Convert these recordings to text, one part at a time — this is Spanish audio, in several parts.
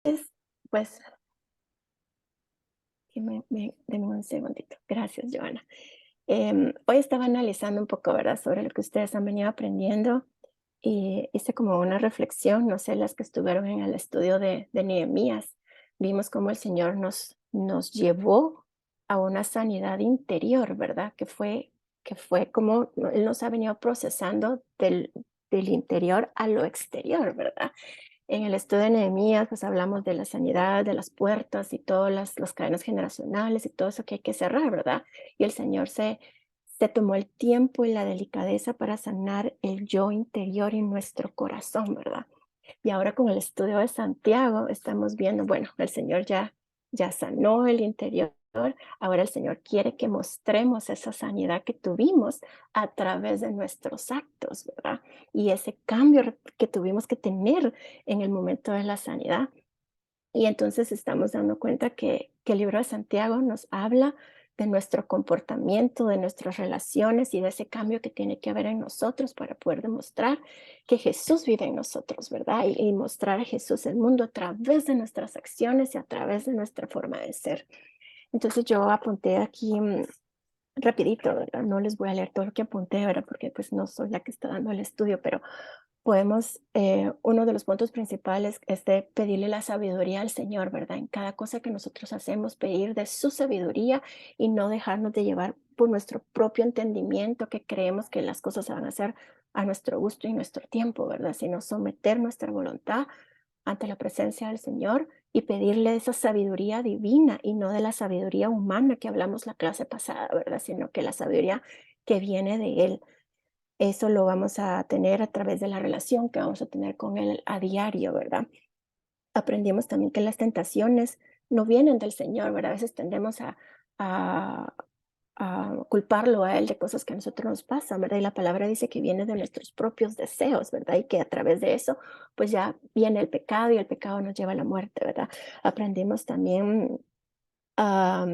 Pues, deme un segundito. Gracias, Joana. Hoy estaba analizando un poco, ¿verdad?, sobre lo que ustedes han venido aprendiendo y hice como una reflexión, no sé, las que estuvieron en el estudio de Nehemías, vimos cómo el Señor nos llevó a una sanidad interior, ¿verdad? Que fue como Él nos ha venido procesando del interior a lo exterior, ¿verdad? En el estudio de Nehemías, pues hablamos de la sanidad, de las puertas y todas las cadenas generacionales y todo eso que hay que cerrar, ¿verdad? Y el Señor se tomó el tiempo y la delicadeza para sanar el yo interior y nuestro corazón, ¿verdad? Y ahora con el estudio de Santiago estamos viendo, bueno, el Señor ya sanó el interior, ahora el Señor quiere que mostremos esa sanidad que tuvimos a través de nuestros actos, ¿verdad? Y ese cambio que tuvimos que tener en el momento de la sanidad. Y entonces estamos dando cuenta que el libro de Santiago nos habla de nuestro comportamiento, de nuestras relaciones y de ese cambio que tiene que haber en nosotros para poder demostrar que Jesús vive en nosotros, ¿verdad? Y mostrar a Jesús el mundo a través de nuestras acciones y a través de nuestra forma de ser. Entonces yo apunté aquí rapidito, ¿verdad? No les voy a leer todo lo que apunté, ¿verdad? Porque pues no soy la que está dando el estudio, pero podemos, uno de los puntos principales es de pedirle la sabiduría al Señor, ¿verdad? En cada cosa que nosotros hacemos, pedir de su sabiduría y no dejarnos de llevar por nuestro propio entendimiento, que creemos que las cosas se van a hacer a nuestro gusto y nuestro tiempo, ¿verdad? Sino someter nuestra voluntad ante la presencia del Señor y pedirle esa sabiduría divina y no de la sabiduría humana que hablamos la clase pasada, ¿verdad? Sino que la sabiduría que viene de Él. Eso lo vamos a tener a través de la relación que vamos a tener con Él a diario, ¿verdad? Aprendimos también que las tentaciones no vienen del Señor, ¿verdad? A veces tendemos a, a culparlo a Él de cosas que a nosotros nos pasan, ¿verdad? Y la palabra dice que viene de nuestros propios deseos, ¿verdad? Y que a través de eso, pues ya viene el pecado y el pecado nos lleva a la muerte, ¿verdad? Aprendimos también a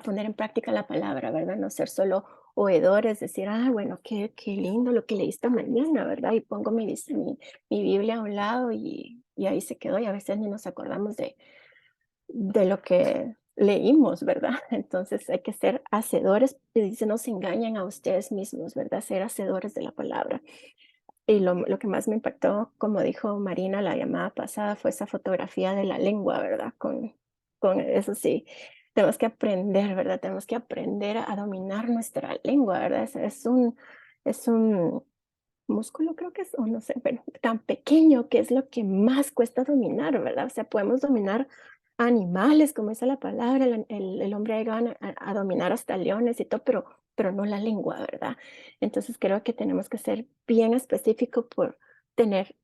poner en práctica la palabra, ¿verdad? No ser solo oidores, decir, ah, bueno, qué lindo lo que leí esta mañana, ¿verdad? Y pongo mi Biblia a un lado y ahí se quedó y a veces ni nos acordamos de lo que leímos, ¿verdad? Entonces hay que ser hacedores, y dice, no se engañen a ustedes mismos, ¿verdad? Ser hacedores de la palabra. Y lo que más me impactó, como dijo Marina la llamada pasada, fue esa fotografía de la lengua, ¿verdad? Con eso sí, tenemos que aprender, ¿verdad? Tenemos que aprender a dominar nuestra lengua, ¿verdad? Es un músculo, creo que es, o no sé, pero tan pequeño que es lo que más cuesta dominar, ¿verdad? O sea, podemos dominar animales, como dice la palabra, el hombre ha llegado a dominar hasta leones y todo, pero no la lengua, ¿verdad? Entonces creo que tenemos que ser bien específicos por tener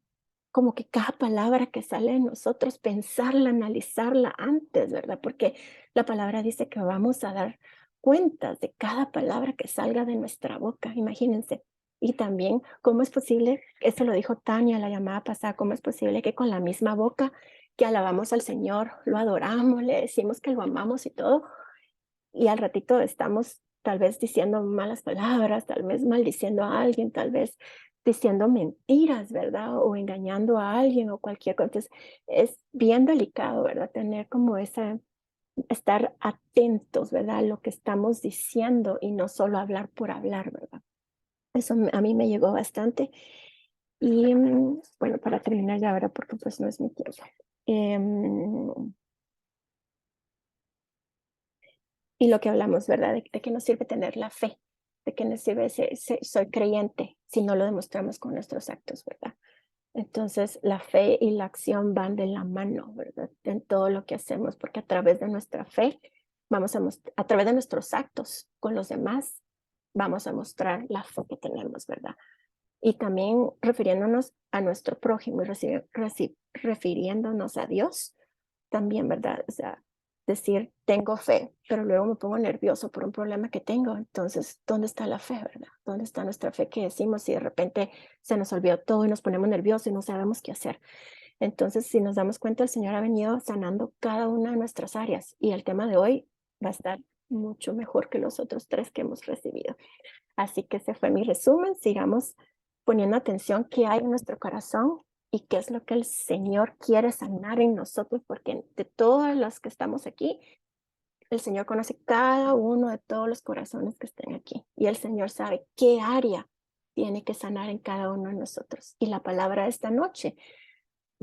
como que cada palabra que sale de nosotros, pensarla, analizarla antes, ¿verdad? Porque la palabra dice que vamos a dar cuentas de cada palabra que salga de nuestra boca, imagínense. Y también, ¿cómo es posible? Eso lo dijo Tania la llamada pasada, ¿cómo es posible que con la misma boca que alabamos al Señor, lo adoramos, le decimos que lo amamos y todo, y al ratito estamos tal vez diciendo malas palabras, tal vez maldiciendo a alguien, tal vez diciendo mentiras, ¿verdad? O engañando a alguien o cualquier cosa. Entonces, es bien delicado, ¿verdad? Tener como esa, estar atentos, ¿verdad? A lo que estamos diciendo y no solo hablar por hablar, ¿verdad? Eso a mí me llegó bastante. Y bueno, para terminar ya ahora, porque pues no es mi tiempo. Em, Y lo que hablamos, ¿verdad? De qué nos sirve tener la fe, de qué nos sirve soy creyente si no lo demostramos con nuestros actos, ¿verdad? Entonces, la fe y la acción van de la mano, ¿verdad? En todo lo que hacemos, porque a través de nuestra fe, a través de nuestros actos con los demás, vamos a mostrar la fe que tenemos, ¿verdad? Y también refiriéndonos a nuestro prójimo y refiriéndonos a Dios, también, ¿verdad? O sea, decir, tengo fe, pero luego me pongo nervioso por un problema que tengo. Entonces, ¿dónde está la fe, verdad? ¿Dónde está nuestra fe que decimos si de repente se nos olvidó todo y nos ponemos nerviosos y no sabemos qué hacer? Entonces, si nos damos cuenta, el Señor ha venido sanando cada una de nuestras áreas y el tema de hoy va a estar mucho mejor que los otros tres que hemos recibido. Así que ese fue mi resumen. Sigamos poniendo atención qué hay en nuestro corazón y qué es lo que el Señor quiere sanar en nosotros, porque de todos los que estamos aquí, el Señor conoce cada uno de todos los corazones que estén aquí y el Señor sabe qué área tiene que sanar en cada uno de nosotros. Y la palabra de esta noche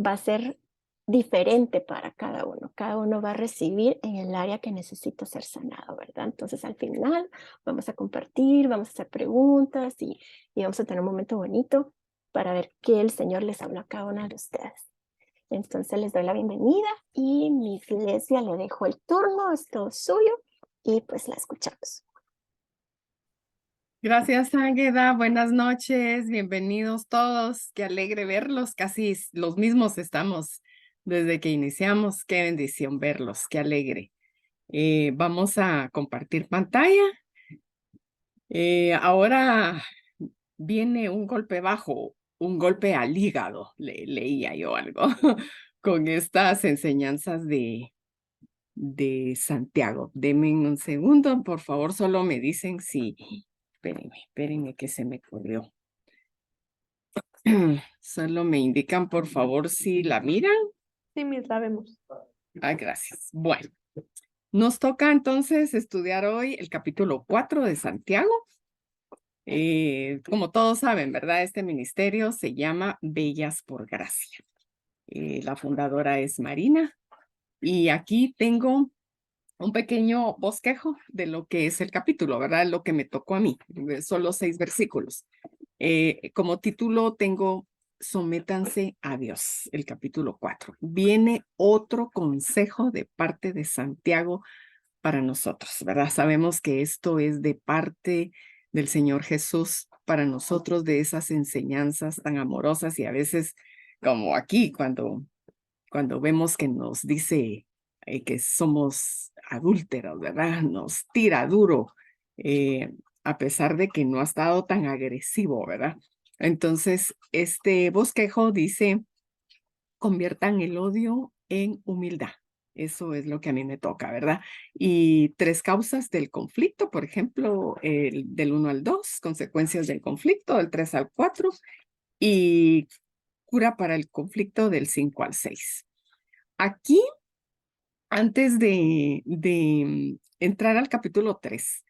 va a ser diferente para cada uno. Cada uno va a recibir en el área que necesita ser sanado, ¿verdad? Entonces al final vamos a compartir, vamos a hacer preguntas y vamos a tener un momento bonito para ver qué el Señor les habla a cada uno de ustedes. Entonces les doy la bienvenida y mi iglesia le dejo el turno, es todo suyo y pues la escuchamos. Gracias, Águeda. Buenas noches, bienvenidos todos. Qué alegre verlos, casi los mismos estamos desde que iniciamos. Qué bendición verlos, qué alegre. Vamos a compartir pantalla. Ahora viene un golpe bajo, un golpe al hígado, leía yo algo, con estas enseñanzas de Santiago. Denme un segundo, por favor, solo me dicen si... Espérenme que se me corrió. Solo me indican, por favor, si la miran. Sí, mis la vemos. Gracias. Bueno, nos toca entonces estudiar hoy el capítulo 4 de Santiago. Como todos saben, ¿verdad? Este ministerio se llama Bellas por Gracia. La fundadora es Marina. Y aquí tengo un pequeño bosquejo de lo que es el capítulo, ¿verdad? Lo que me tocó a mí. Solo 6 versículos. Como título tengo Sométanse a Dios, el capítulo 4. Viene otro consejo de parte de Santiago para nosotros, ¿verdad? Sabemos que esto es de parte del Señor Jesús para nosotros, de esas enseñanzas tan amorosas y a veces como aquí cuando vemos que nos dice que somos adúlteros, ¿verdad? Nos tira duro, a pesar de que no ha estado tan agresivo, ¿verdad? Entonces, este bosquejo dice, conviertan el odio en humildad. Eso es lo que a mí me toca, ¿verdad? Y 3 causas del conflicto, por ejemplo, del 1 al 2, consecuencias del conflicto, del 3 al 4, y cura para el conflicto del 5 al 6. Aquí, antes de entrar al capítulo 3,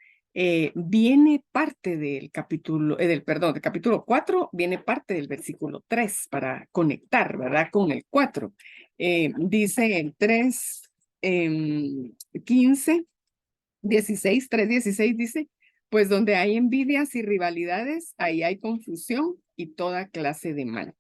viene parte del capítulo, del capítulo 4, viene parte del versículo 3 para conectar, ¿verdad? Con el 4. Dice en 3, 15, 16, 3:16 dice, pues donde hay envidias y rivalidades, ahí hay confusión y toda clase de mal.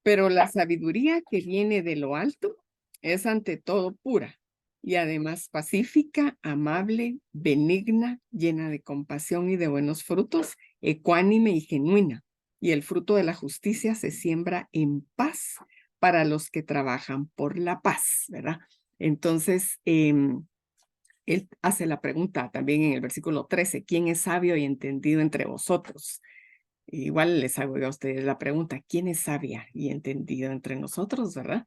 Pero la sabiduría que viene de lo alto es ante todo pura y además pacífica, amable, benigna, llena de compasión y de buenos frutos, ecuánime y genuina. Y el fruto de la justicia se siembra en paz para los que trabajan por la paz, ¿verdad? Entonces, él hace la pregunta también en el versículo 13, ¿quién es sabio y entendido entre vosotros? Igual les hago yo a ustedes la pregunta, ¿quién es sabia y entendido entre nosotros, verdad?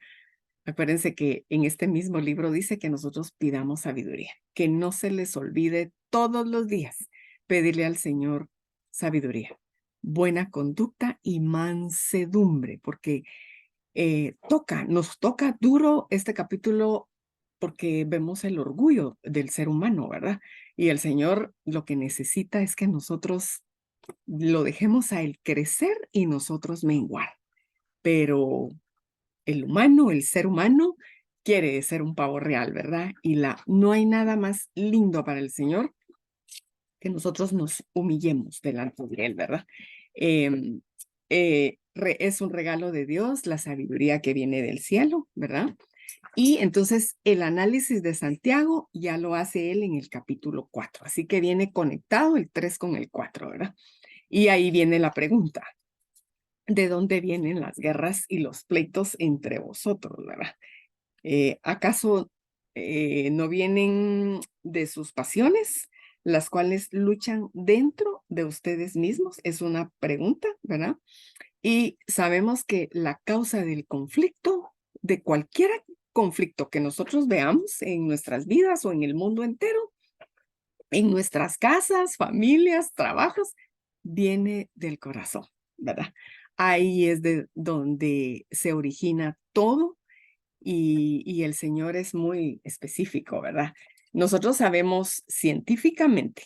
Acuérdense que en este mismo libro dice que nosotros pidamos sabiduría, que no se les olvide todos los días pedirle al Señor sabiduría, buena conducta y mansedumbre, porque nos toca duro este capítulo porque vemos el orgullo del ser humano, ¿verdad? Y el Señor lo que necesita es que nosotros lo dejemos a él crecer y nosotros menguar. Pero el humano, el ser humano, quiere ser un pavo real, ¿verdad? Y no hay nada más lindo para el Señor que nosotros nos humillemos delante de él, ¿verdad? Es un regalo de Dios, la sabiduría que viene del cielo, ¿verdad? Y entonces el análisis de Santiago ya lo hace él en el capítulo 4, así que viene conectado el 3 con el 4, ¿verdad? Y ahí viene la pregunta, ¿de dónde vienen las guerras y los pleitos entre vosotros, verdad? ¿Acaso no vienen de sus pasiones, las cuales luchan dentro de ustedes mismos? Es una pregunta, ¿verdad? Y sabemos que la causa del conflicto, de cualquier conflicto que nosotros veamos en nuestras vidas o en el mundo entero, en nuestras casas, familias, trabajos, viene del corazón, ¿verdad? ahí es de donde se origina todo y el Señor es muy específico, ¿verdad? Nosotros sabemos científicamente,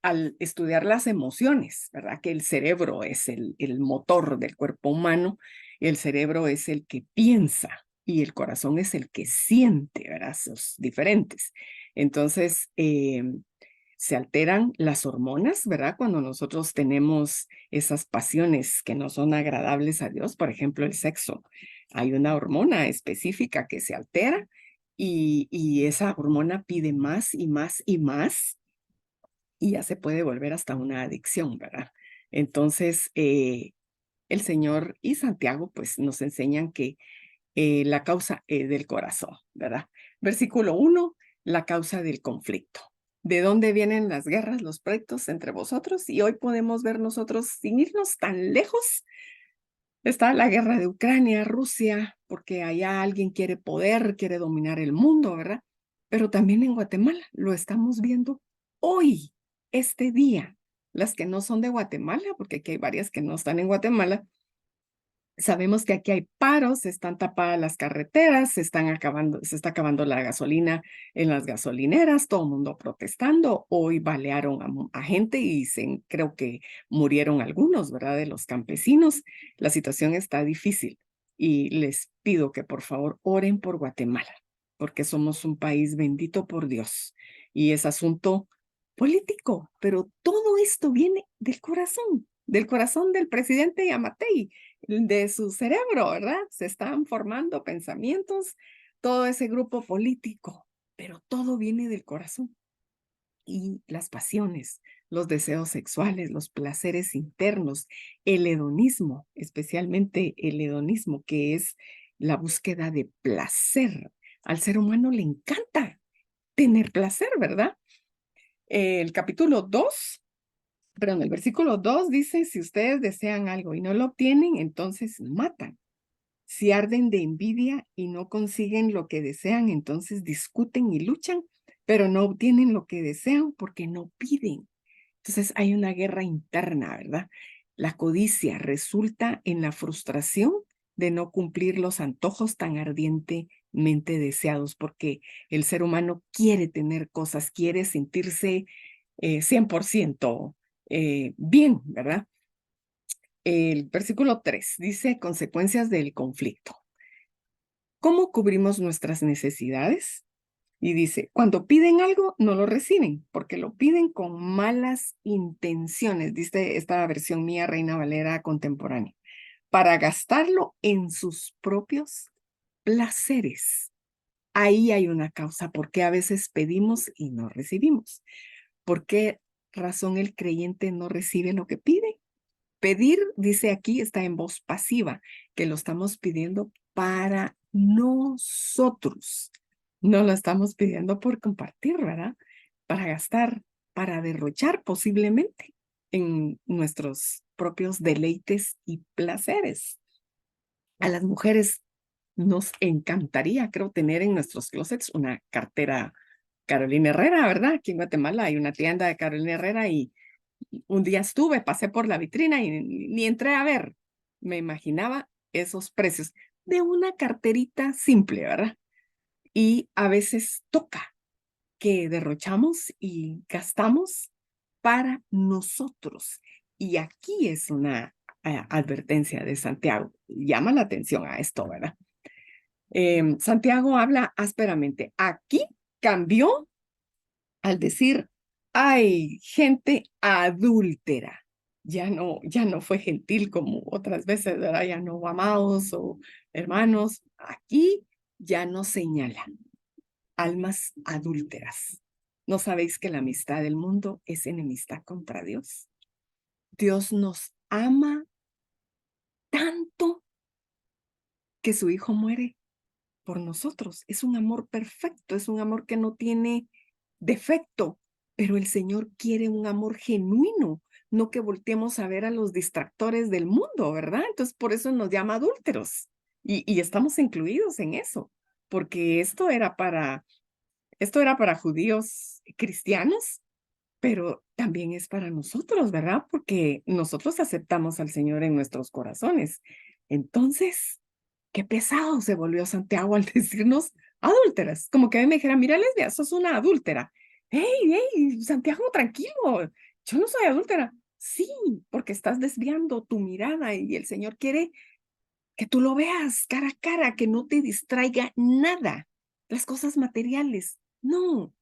al estudiar las emociones, ¿verdad? Que el cerebro es el motor del cuerpo humano, el cerebro es el que piensa y el corazón es el que siente, ¿verdad? Son diferentes. Entonces, se alteran las hormonas, ¿verdad? Cuando nosotros tenemos esas pasiones que no son agradables a Dios, por ejemplo, el sexo. Hay una hormona específica que se altera y esa hormona pide más y más y más y ya se puede volver hasta una adicción, ¿verdad? Entonces, el Señor y Santiago pues nos enseñan que la causa del corazón, ¿verdad? Versículo 1, la causa del conflicto. ¿De dónde vienen las guerras, los pleitos entre vosotros? Y hoy podemos ver nosotros, sin irnos tan lejos, está la guerra de Ucrania, Rusia, porque allá alguien quiere poder, quiere dominar el mundo, ¿verdad? Pero también en Guatemala lo estamos viendo hoy, este día. Las que no son de Guatemala, porque aquí hay varias que no están en Guatemala, sabemos que aquí hay paros, están tapadas las carreteras, se está acabando la gasolina en las gasolineras, todo el mundo protestando. Hoy balearon a gente y creo que murieron algunos, ¿verdad? De los campesinos. La situación está difícil y les pido que por favor oren por Guatemala, porque somos un país bendito por Dios y es asunto político, pero todo esto viene del corazón del presidente Yamatei, de su cerebro, ¿verdad? Se están formando pensamientos, todo ese grupo político, pero todo viene del corazón y las pasiones, los deseos sexuales, los placeres internos, el hedonismo, especialmente el hedonismo, que es la búsqueda de placer. Al ser humano le encanta tener placer, ¿verdad? El capítulo 2, perdón, el versículo 2 dice, si ustedes desean algo y no lo obtienen, entonces matan. Si arden de envidia y no consiguen lo que desean, entonces discuten y luchan, pero no obtienen lo que desean porque no piden. Entonces hay una guerra interna, ¿verdad? La codicia resulta en la frustración de no cumplir los antojos tan ardientemente deseados, porque el ser humano quiere tener cosas, quiere sentirse 100% bien, ¿verdad? El versículo 3 dice consecuencias del conflicto. ¿Cómo cubrimos nuestras necesidades? Y dice, cuando piden algo, no lo reciben, porque lo piden con malas intenciones, dice esta versión mía, Reina Valera contemporánea, para gastarlo en sus propios placeres. Ahí hay una causa, porque a veces pedimos y no recibimos. ¿Por qué razón el creyente no recibe lo que pide? Pedir, dice aquí, está en voz pasiva, que lo estamos pidiendo para nosotros. No lo estamos pidiendo por compartir, ¿verdad? Para gastar, para derrochar posiblemente en nuestros propios deleites y placeres. A las mujeres nos encantaría, creo, tener en nuestros closets una cartera Carolina Herrera, ¿verdad? Aquí en Guatemala hay una tienda de Carolina Herrera y un día pasé por la vitrina y ni entré a ver. Me imaginaba esos precios de una carterita simple, ¿verdad? Y a veces toca que derrochamos y gastamos para nosotros. Y aquí es una advertencia de Santiago. Llama la atención a esto, ¿verdad? Santiago habla ásperamente. Aquí cambió al decir, hay gente adúltera. Ya no fue gentil como otras veces, ¿verdad? Ya no amados o hermanos. Aquí ya no señala almas adúlteras. ¿No sabéis que la amistad del mundo es enemistad contra Dios? Dios nos ama tanto que su Hijo muere por nosotros. Es un amor perfecto, es un amor que no tiene defecto, pero el Señor quiere un amor genuino, no que volteemos a ver a los distractores del mundo, ¿verdad? Entonces, por eso nos llama adúlteros y estamos incluidos en eso, porque esto era para judíos cristianos, pero también es para nosotros, ¿verdad? Porque nosotros aceptamos al Señor en nuestros corazones. Entonces, qué pesado se volvió Santiago al decirnos adúlteras. Como que a mí me dijera, mira, lesbia, sos una adúltera. ¡Hey, hey, Santiago, tranquilo! Yo no soy adúltera. Sí, porque estás desviando tu mirada y el Señor quiere que tú lo veas cara a cara, que no te distraiga nada. Las cosas materiales. No,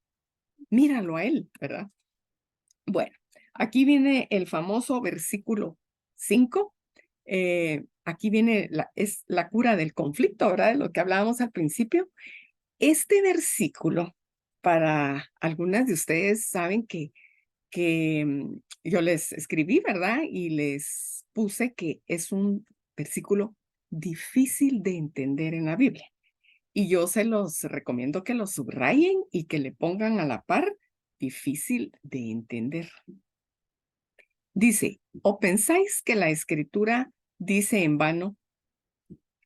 míralo a Él, ¿verdad? Bueno, aquí viene el famoso versículo 5. Aquí viene, es la cura del conflicto, ¿verdad? De lo que hablábamos al principio. Este versículo, para algunas de ustedes saben que yo les escribí, ¿verdad? Y les puse que es un versículo difícil de entender en la Biblia. Y yo se los recomiendo que lo subrayen y que le pongan a la par difícil de entender. Dice, ¿o pensáis que la escritura dice en vano?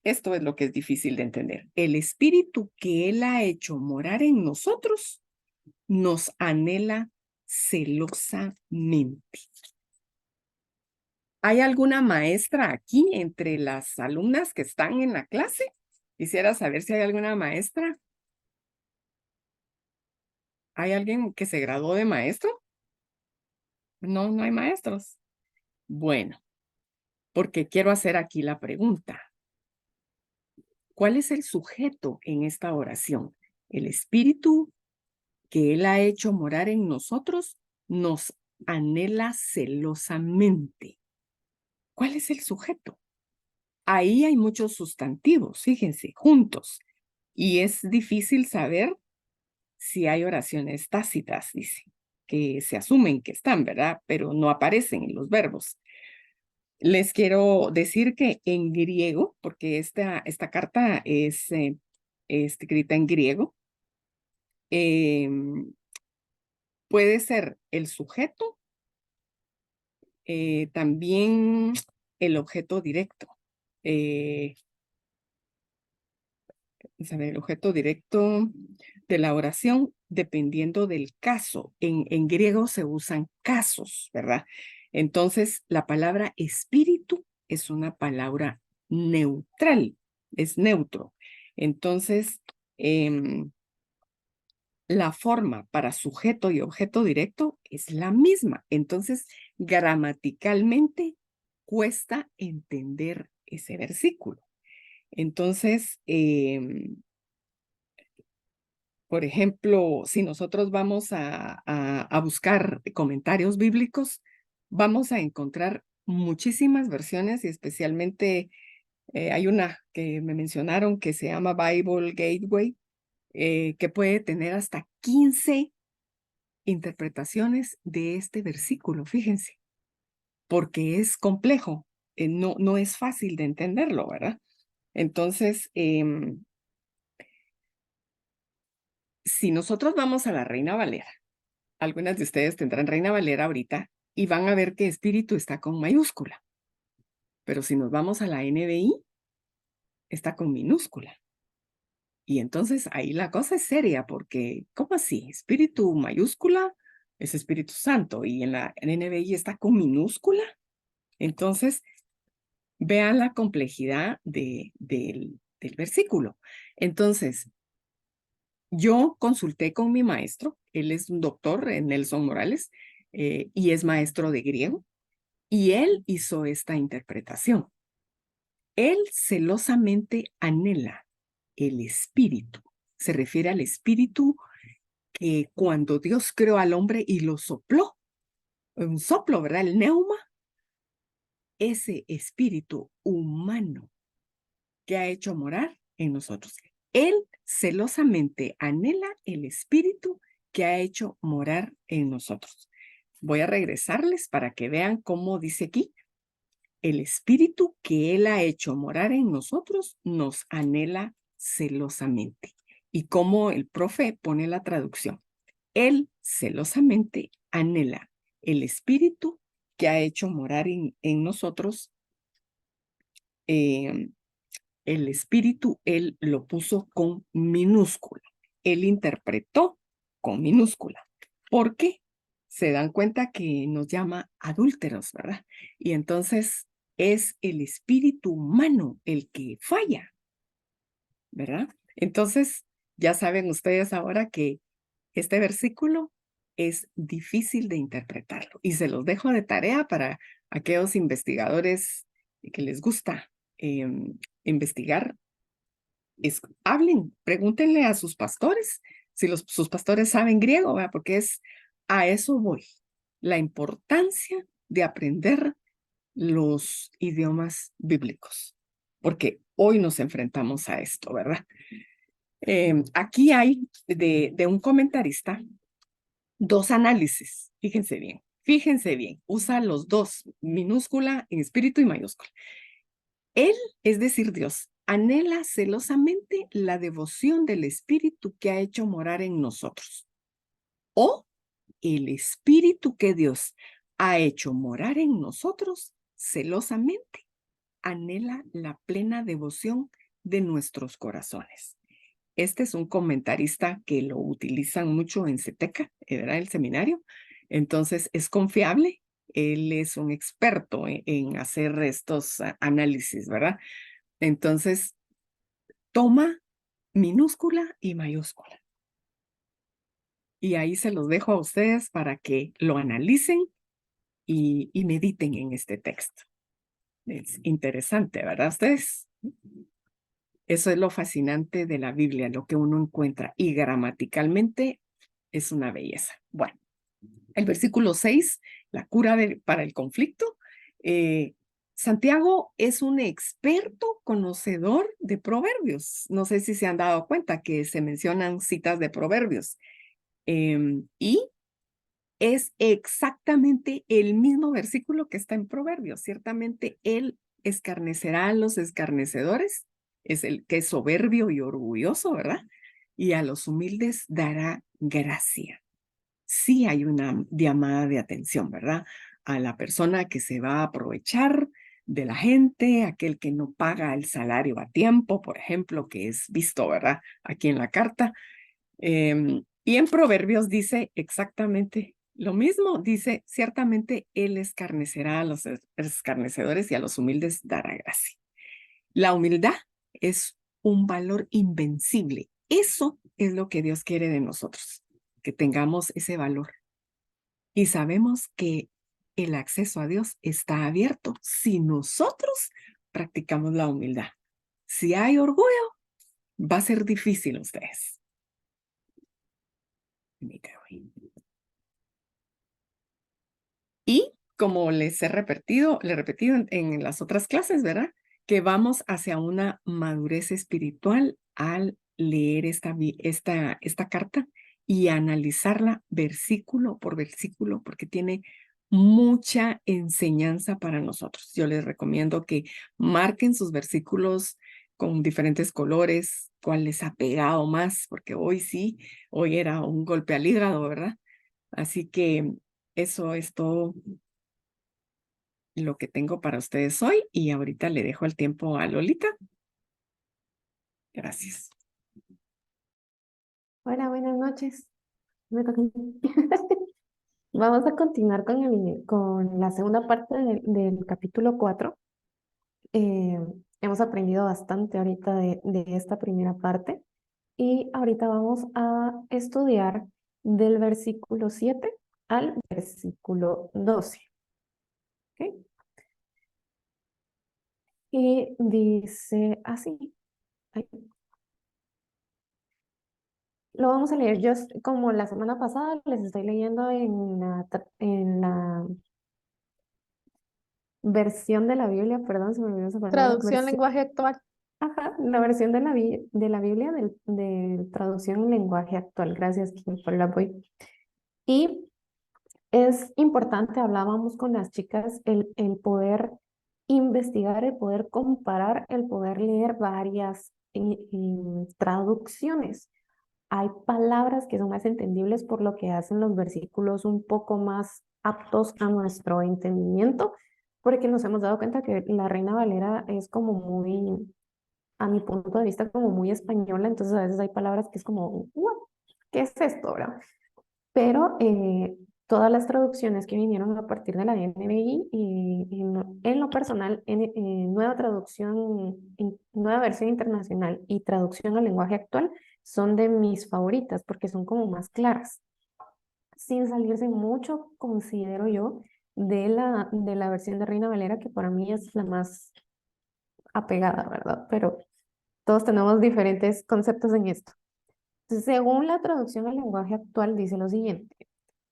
Esto es lo que es difícil de entender. El espíritu que Él ha hecho morar en nosotros nos anhela celosamente. ¿Hay alguna maestra aquí entre las alumnas que están en la clase? Quisiera saber si hay alguna maestra. ¿Hay alguien que se graduó de maestro? No, no hay maestros. Bueno, porque quiero hacer aquí la pregunta. ¿Cuál es el sujeto en esta oración? El espíritu que Él ha hecho morar en nosotros nos anhela celosamente. ¿Cuál es el sujeto? Ahí hay muchos sustantivos, fíjense, juntos. Y es difícil saber si hay oraciones tácitas, dice, que se asumen que están, ¿verdad? Pero no aparecen en los verbos. Les quiero decir que en griego, porque esta carta es escrita en griego, puede ser el sujeto, también el objeto directo. El objeto directo de la oración, dependiendo del caso. En griego se usan casos, ¿verdad? Entonces, la palabra espíritu es una palabra neutral, es neutro. Entonces, la forma para sujeto y objeto directo es la misma. Entonces, gramaticalmente cuesta entender ese versículo. Entonces, por ejemplo, si nosotros vamos a buscar comentarios bíblicos, vamos a encontrar muchísimas versiones y especialmente hay una que me mencionaron que se llama Bible Gateway, que puede tener hasta 15 interpretaciones de este versículo, fíjense, porque es complejo, no es fácil de entenderlo, ¿verdad? Entonces, si nosotros vamos a la Reina Valera, algunas de ustedes tendrán Reina Valera ahorita y van a ver que espíritu está con mayúscula, pero si nos vamos a la NBI, está con minúscula. Y entonces ahí la cosa es seria, porque ¿cómo así? Espíritu mayúscula es Espíritu Santo y en la NBI está con minúscula. Entonces, vean la complejidad del versículo. Entonces, yo consulté con mi maestro, él es un doctor, Nelson Morales, y es maestro de griego, y él hizo esta interpretación. Él celosamente anhela el espíritu. Se refiere al espíritu que cuando Dios creó al hombre y lo sopló, un soplo, ¿verdad? El neuma, ese espíritu humano que ha hecho morar en nosotros. Él celosamente anhela el espíritu que ha hecho morar en nosotros. Voy a regresarles para que vean cómo dice aquí. El espíritu que Él ha hecho morar en nosotros nos anhela celosamente. Y cómo el profe pone la traducción. Él celosamente anhela el espíritu que ha hecho morar en nosotros. El espíritu, él lo puso con minúscula. Él interpretó con minúscula. ¿Por qué? se dan cuenta que nos llama adúlteros, ¿verdad? Y entonces es el espíritu humano el que falla, ¿verdad? Entonces, ya saben ustedes ahora que este versículo es difícil de interpretarlo y se los dejo de tarea para aquellos investigadores que les gusta investigar. Hablen, pregúntenle a sus pastores si sus pastores saben griego, ¿verdad? Porque a eso voy. La importancia de aprender los idiomas bíblicos, porque hoy nos enfrentamos a esto, ¿verdad? Aquí hay de un comentarista dos análisis, fíjense bien, usa los dos, minúscula en espíritu y mayúscula. Él, es decir, Dios, anhela celosamente la devoción del espíritu que ha hecho morar en nosotros, o el espíritu que Dios ha hecho morar en nosotros celosamente anhela la plena devoción de nuestros corazones. Este es un comentarista que lo utilizan mucho en CETECA, ¿verdad? El seminario. Entonces, es confiable. Él es un experto en hacer estos análisis, ¿verdad? Entonces, toma minúscula y mayúscula. Y ahí se los dejo a ustedes para que lo analicen y mediten en este texto. Es interesante, ¿verdad? Ustedes. Eso es lo fascinante de la Biblia, lo que uno encuentra. Y gramaticalmente es una belleza. Bueno, el versículo 6, la cura para el conflicto. Santiago es un experto conocedor de proverbios. No sé si se han dado cuenta que se mencionan citas de proverbios. Y es exactamente el mismo versículo que está en proverbios. Ciertamente él escarnecerá a los escarnecedores, es el que es soberbio y orgulloso, ¿verdad? Y a los humildes dará gracia. Sí hay una llamada de atención, ¿verdad? A la persona que se va a aprovechar de la gente, aquel que no paga el salario a tiempo, por ejemplo, que es visto, ¿verdad? Aquí en la carta. Y en Proverbios dice exactamente lo mismo. Dice, ciertamente él escarnecerá a los escarnecedores y a los humildes dará gracia. La humildad es un valor invencible. Eso es lo que Dios quiere de nosotros, que tengamos ese valor. Y sabemos que el acceso a Dios está abierto si nosotros practicamos la humildad. Si hay orgullo, va a ser difícil ustedes. Y como les he repetido en las otras clases, ¿verdad? Que vamos hacia una madurez espiritual al leer esta carta y analizarla versículo por versículo, porque tiene mucha enseñanza para nosotros. Yo les recomiendo que marquen sus versículos con diferentes colores, cuál les ha pegado más, porque hoy era un golpe al hígado, ¿verdad? Así que eso es todo lo que tengo para ustedes hoy y ahorita le dejo el tiempo a Lolita. Gracias. Hola, buenas noches. Me toca a mí. Vamos a continuar con la segunda parte del capítulo 4. Hemos aprendido bastante ahorita de esta primera parte y ahorita vamos a estudiar del versículo 7 al versículo 12. ¿Ok? Y dice así. Ay, lo vamos a leer. Como la semana pasada, les estoy leyendo en la versión de la Biblia, perdón, se me olvidó esa palabra. Traducción lenguaje actual. Ajá, la versión de la Biblia de traducción en lenguaje actual. Gracias, Kim, por el apoyo. Y es importante, hablábamos con las chicas, el poder investigar, el poder comparar, el poder leer varias traducciones. Hay palabras que son más entendibles por lo que hacen los versículos un poco más aptos a nuestro entendimiento, porque nos hemos dado cuenta que la Reina Valera es como muy, a mi punto de vista, como muy española, entonces a veces hay palabras que es como, "What? ¿Qué es esto, verdad?". Pero todas las traducciones que vinieron a partir de la NBI y en lo personal, nueva traducción, nueva versión internacional y traducción al lenguaje actual son de mis favoritas porque son como más claras, sin salirse mucho, considero yo, de la versión de Reina Valera, que para mí es la más apegada, ¿verdad? Pero todos tenemos diferentes conceptos en esto. Entonces, según la traducción al lenguaje actual, dice lo siguiente: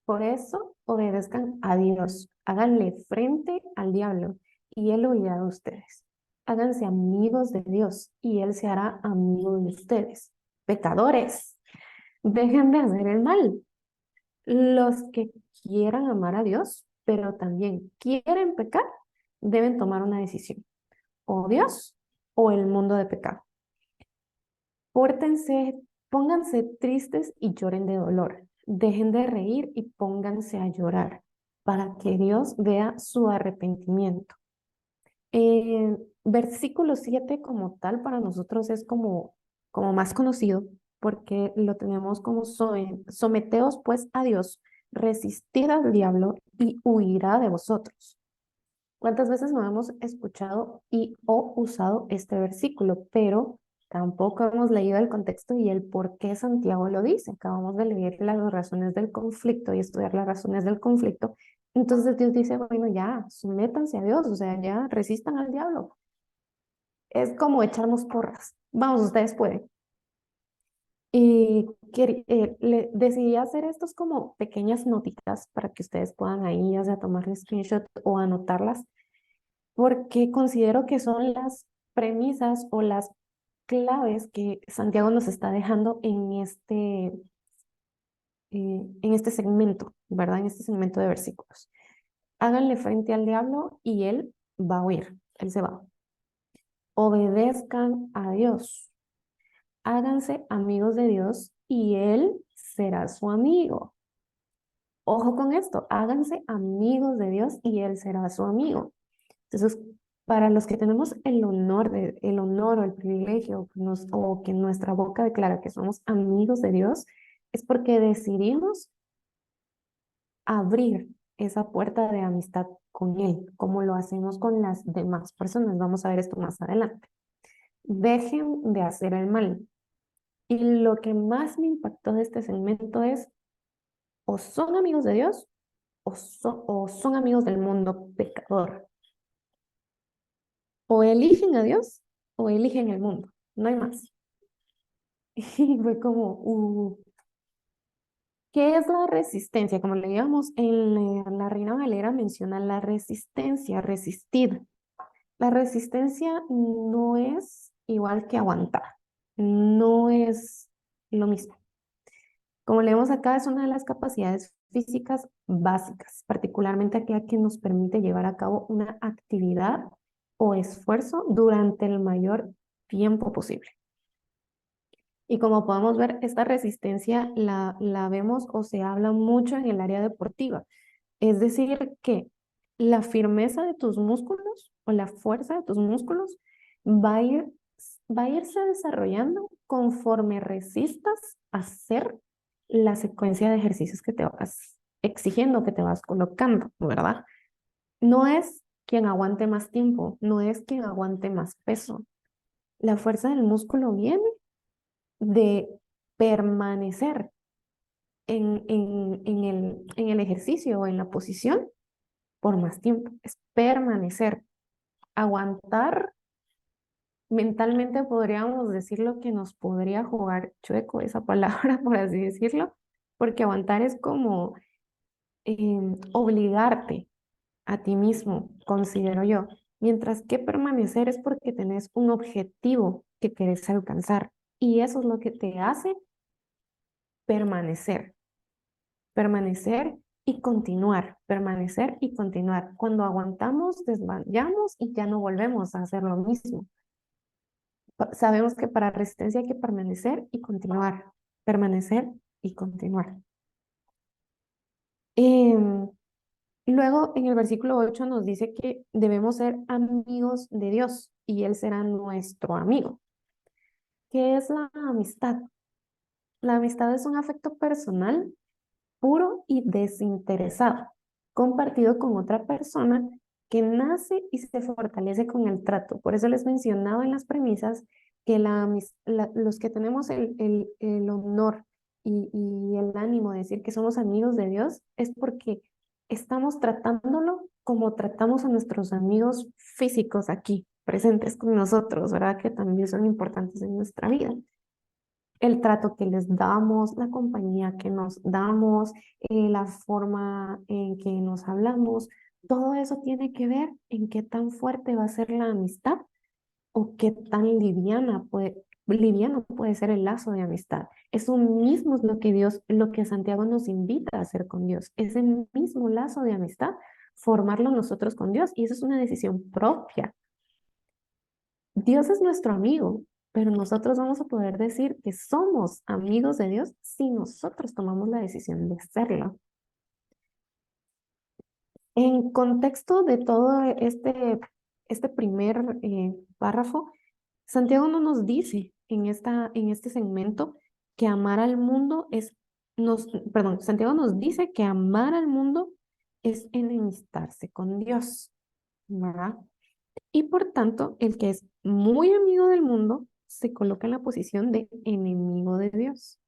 por eso obedezcan a Dios, háganle frente al diablo y él huirá de ustedes. Háganse amigos de Dios y él se hará amigo de ustedes. Pecadores, dejen de hacer el mal. Los que quieran amar a Dios, pero también quieren pecar, deben tomar una decisión: o Dios o el mundo de pecado. Pórtense, pónganse tristes y lloren de dolor. Dejen de reír y pónganse a llorar para que Dios vea su arrepentimiento. Versículo 7 como tal para nosotros es como más conocido porque lo tenemos como someteos pues a Dios, resistid al diablo y huirá de vosotros. ¿Cuántas veces no hemos escuchado y o usado este versículo? Pero tampoco hemos leído el contexto y el por qué Santiago lo dice. Acabamos de leer las razones del conflicto y estudiar las razones del conflicto. Entonces Dios dice, bueno, ya, sométanse a Dios, o sea, ya resistan al diablo. Es como echarnos porras. Vamos, ustedes pueden. Y decidí hacer estos como pequeñas notitas para que ustedes puedan ahí ya sea tomar screenshot o anotarlas porque considero que son las premisas o las claves que Santiago nos está dejando en este segmento, ¿verdad? En este segmento de versículos. Háganle frente al diablo y él va a huir, él se va. Obedezcan a Dios. Háganse amigos de Dios y él será su amigo. Ojo con esto, háganse amigos de Dios y él será su amigo. Entonces, para los que tenemos el honor o el privilegio o que nuestra boca declara que somos amigos de Dios, es porque decidimos abrir esa puerta de amistad con Él, como lo hacemos con las demás personas. Vamos a ver esto más adelante. Dejen de hacer el mal. Y lo que más me impactó de este segmento es, o son amigos de Dios o son amigos del mundo pecador. O eligen a Dios o eligen el mundo, no hay más. Y fue como, ¿qué es la resistencia? Como leíamos en la Reina Valera menciona la resistencia, resistir. La resistencia no es igual que aguantar, no es lo mismo. Como leemos acá, es una de las capacidades físicas básicas, particularmente aquella que nos permite llevar a cabo una actividad o esfuerzo durante el mayor tiempo posible. Y como podemos ver, esta resistencia la vemos o se habla mucho en el área deportiva. Es decir, que la firmeza de tus músculos o la fuerza de tus músculos va a va a irse desarrollando conforme resistas hacer la secuencia de ejercicios que te vas exigiendo, que te vas colocando, ¿verdad? No es quien aguante más tiempo, no es quien aguante más peso. La fuerza del músculo viene de permanecer en el ejercicio o en la posición por más tiempo. Es permanecer, aguantar. Mentalmente podríamos decir lo que nos podría jugar chueco esa palabra, por así decirlo, porque aguantar es como obligarte a ti mismo, considero yo. Mientras que permanecer es porque tenés un objetivo que querés alcanzar y eso es lo que te hace permanecer. Permanecer y continuar, permanecer y continuar. Cuando aguantamos, desmayamos y ya no volvemos a hacer lo mismo. Sabemos que para resistencia hay que permanecer y continuar, permanecer y continuar. Em, Luego en el versículo 8 nos dice que debemos ser amigos de Dios y Él será nuestro amigo. ¿Qué es la amistad? La amistad es un afecto personal puro y desinteresado, compartido con otra persona que nace y se fortalece con el trato. Por eso les mencionaba en las premisas que los que tenemos el honor y el ánimo de decir que somos amigos de Dios es porque estamos tratándolo como tratamos a nuestros amigos físicos aquí, presentes con nosotros, ¿verdad? Que también son importantes en nuestra vida. El trato que les damos, la compañía que nos damos, la forma en que nos hablamos, todo eso tiene que ver en qué tan fuerte va a ser la amistad o qué tan liviano puede ser el lazo de amistad. Eso mismo es lo que lo que Santiago nos invita a hacer con Dios. Ese mismo lazo de amistad, formarlo nosotros con Dios. Y eso es una decisión propia. Dios es nuestro amigo, pero nosotros vamos a poder decir que somos amigos de Dios si nosotros tomamos la decisión de serlo. En contexto de todo este primer párrafo, Santiago no nos dice en este segmento que amar al mundo perdón, Santiago nos dice que amar al mundo es enemistarse con Dios, ¿verdad? Y por tanto, el que es muy amigo del mundo se coloca en la posición de enemigo de Dios.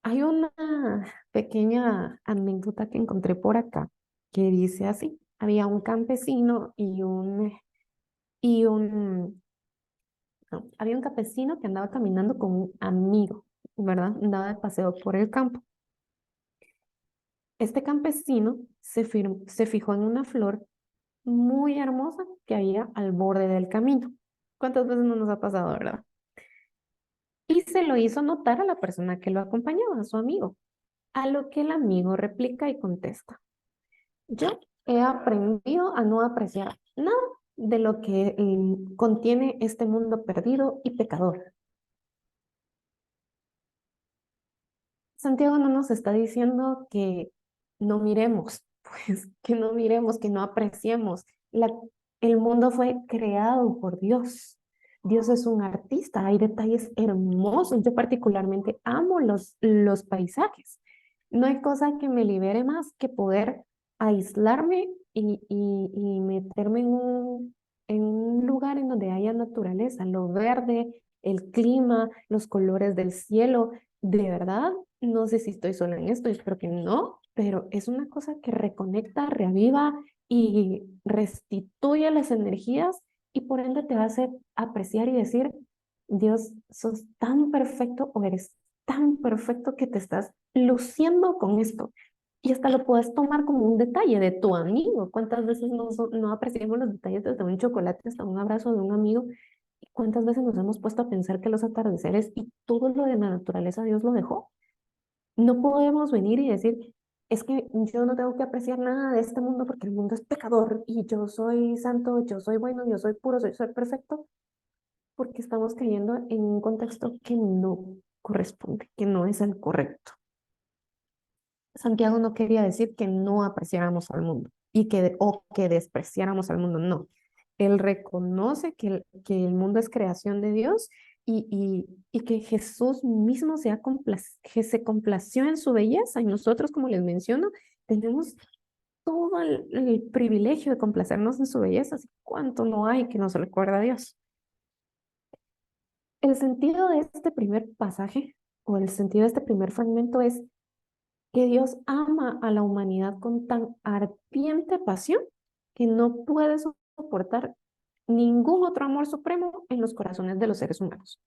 Hay una pequeña anécdota que encontré por acá que dice así: había un campesino y un, no, había un campesino que andaba caminando con un amigo, ¿verdad? Andaba de paseo por el campo. Este campesino se fijó en una flor muy hermosa que había al borde del camino. ¿Cuántas veces no nos ha pasado, verdad? Y se lo hizo notar a la persona que lo acompañaba, a su amigo, a lo que el amigo replica y contesta: yo he aprendido a no apreciar nada de lo que contiene este mundo perdido y pecador. Santiago no nos está diciendo que no miremos, pues que no miremos, que no apreciemos. El mundo fue creado por Dios. Dios es un artista, hay detalles hermosos. Yo particularmente amo los paisajes. No hay cosa que me libere más que poder aislarme y meterme en un lugar en donde haya naturaleza, lo verde, el clima, los colores del cielo. De verdad, no sé si estoy sola en esto, espero que no, pero es una cosa que reconecta, reaviva y restituye las energías y por ende te hace apreciar y decir: Dios, sos tan perfecto o eres tan perfecto que te estás luciendo con esto. Y hasta lo puedes tomar como un detalle de tu amigo. ¿Cuántas veces no apreciamos los detalles desde un chocolate hasta un abrazo de un amigo? ¿Cuántas veces nos hemos puesto a pensar que los atardeceres y todo lo de la naturaleza Dios lo dejó? No podemos venir y decir: es que yo no tengo que apreciar nada de este mundo porque el mundo es pecador y yo soy santo, yo soy bueno, yo soy puro, soy perfecto, porque estamos cayendo en un contexto que no corresponde, que no es el correcto. Santiago no quería decir que no apreciáramos al mundo o que despreciáramos al mundo, no. Él reconoce que el mundo es creación de Dios y que Jesús mismo que se complació en su belleza. Y nosotros, como les menciono, tenemos todo el privilegio de complacernos en su belleza. Así, ¿cuánto no hay que nos recuerda a Dios? El sentido de este primer pasaje o el sentido de este primer fragmento es que Dios ama a la humanidad con tan ardiente pasión que no puede soportar ningún otro amor supremo en los corazones de los seres humanos.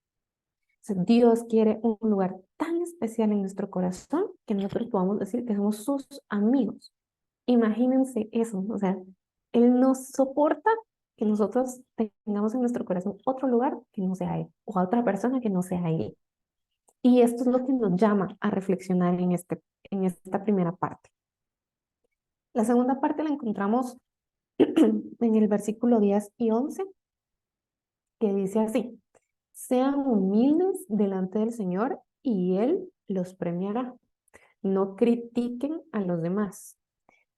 O sea, Dios quiere un lugar tan especial en nuestro corazón que nosotros podamos decir que somos sus amigos. Imagínense eso, o sea, Él no soporta que nosotros tengamos en nuestro corazón otro lugar que no sea Él o a otra persona que no sea Él. Y esto es lo que nos llama a reflexionar en esta primera parte. La segunda parte la encontramos en el versículo 10 y 11, que dice así: sean humildes delante del Señor y Él los premiará. No critiquen a los demás.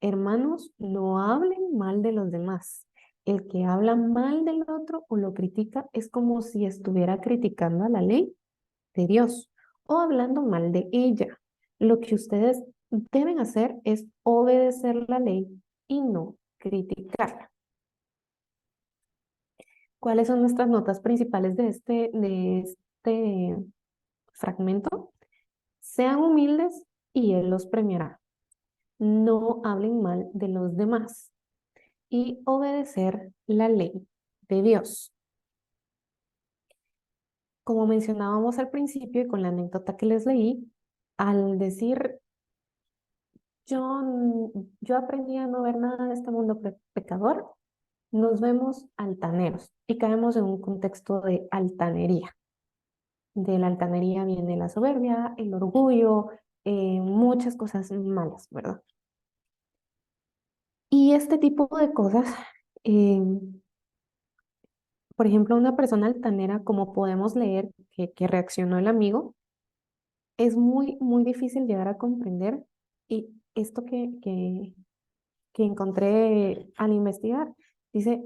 Hermanos, no hablen mal de los demás. El que habla mal del otro o lo critica es como si estuviera criticando a la ley de Dios o hablando mal de ella. Lo que ustedes deben hacer es obedecer la ley y no criticarla. ¿Cuáles son nuestras notas principales de este fragmento? Sean humildes y Él los premiará. No hablen mal de los demás y obedecer la ley de Dios. Como mencionábamos al principio y con la anécdota que les leí, al decir yo aprendí a no ver nada de este mundo pecador, nos vemos altaneros y caemos en un contexto de altanería. De la altanería viene la soberbia, el orgullo, muchas cosas malas, ¿verdad? Y este tipo de cosas, eh, por ejemplo, una persona altanera, como podemos leer que reaccionó el amigo, es muy, muy difícil llegar a comprender. Y esto que encontré al investigar, dice,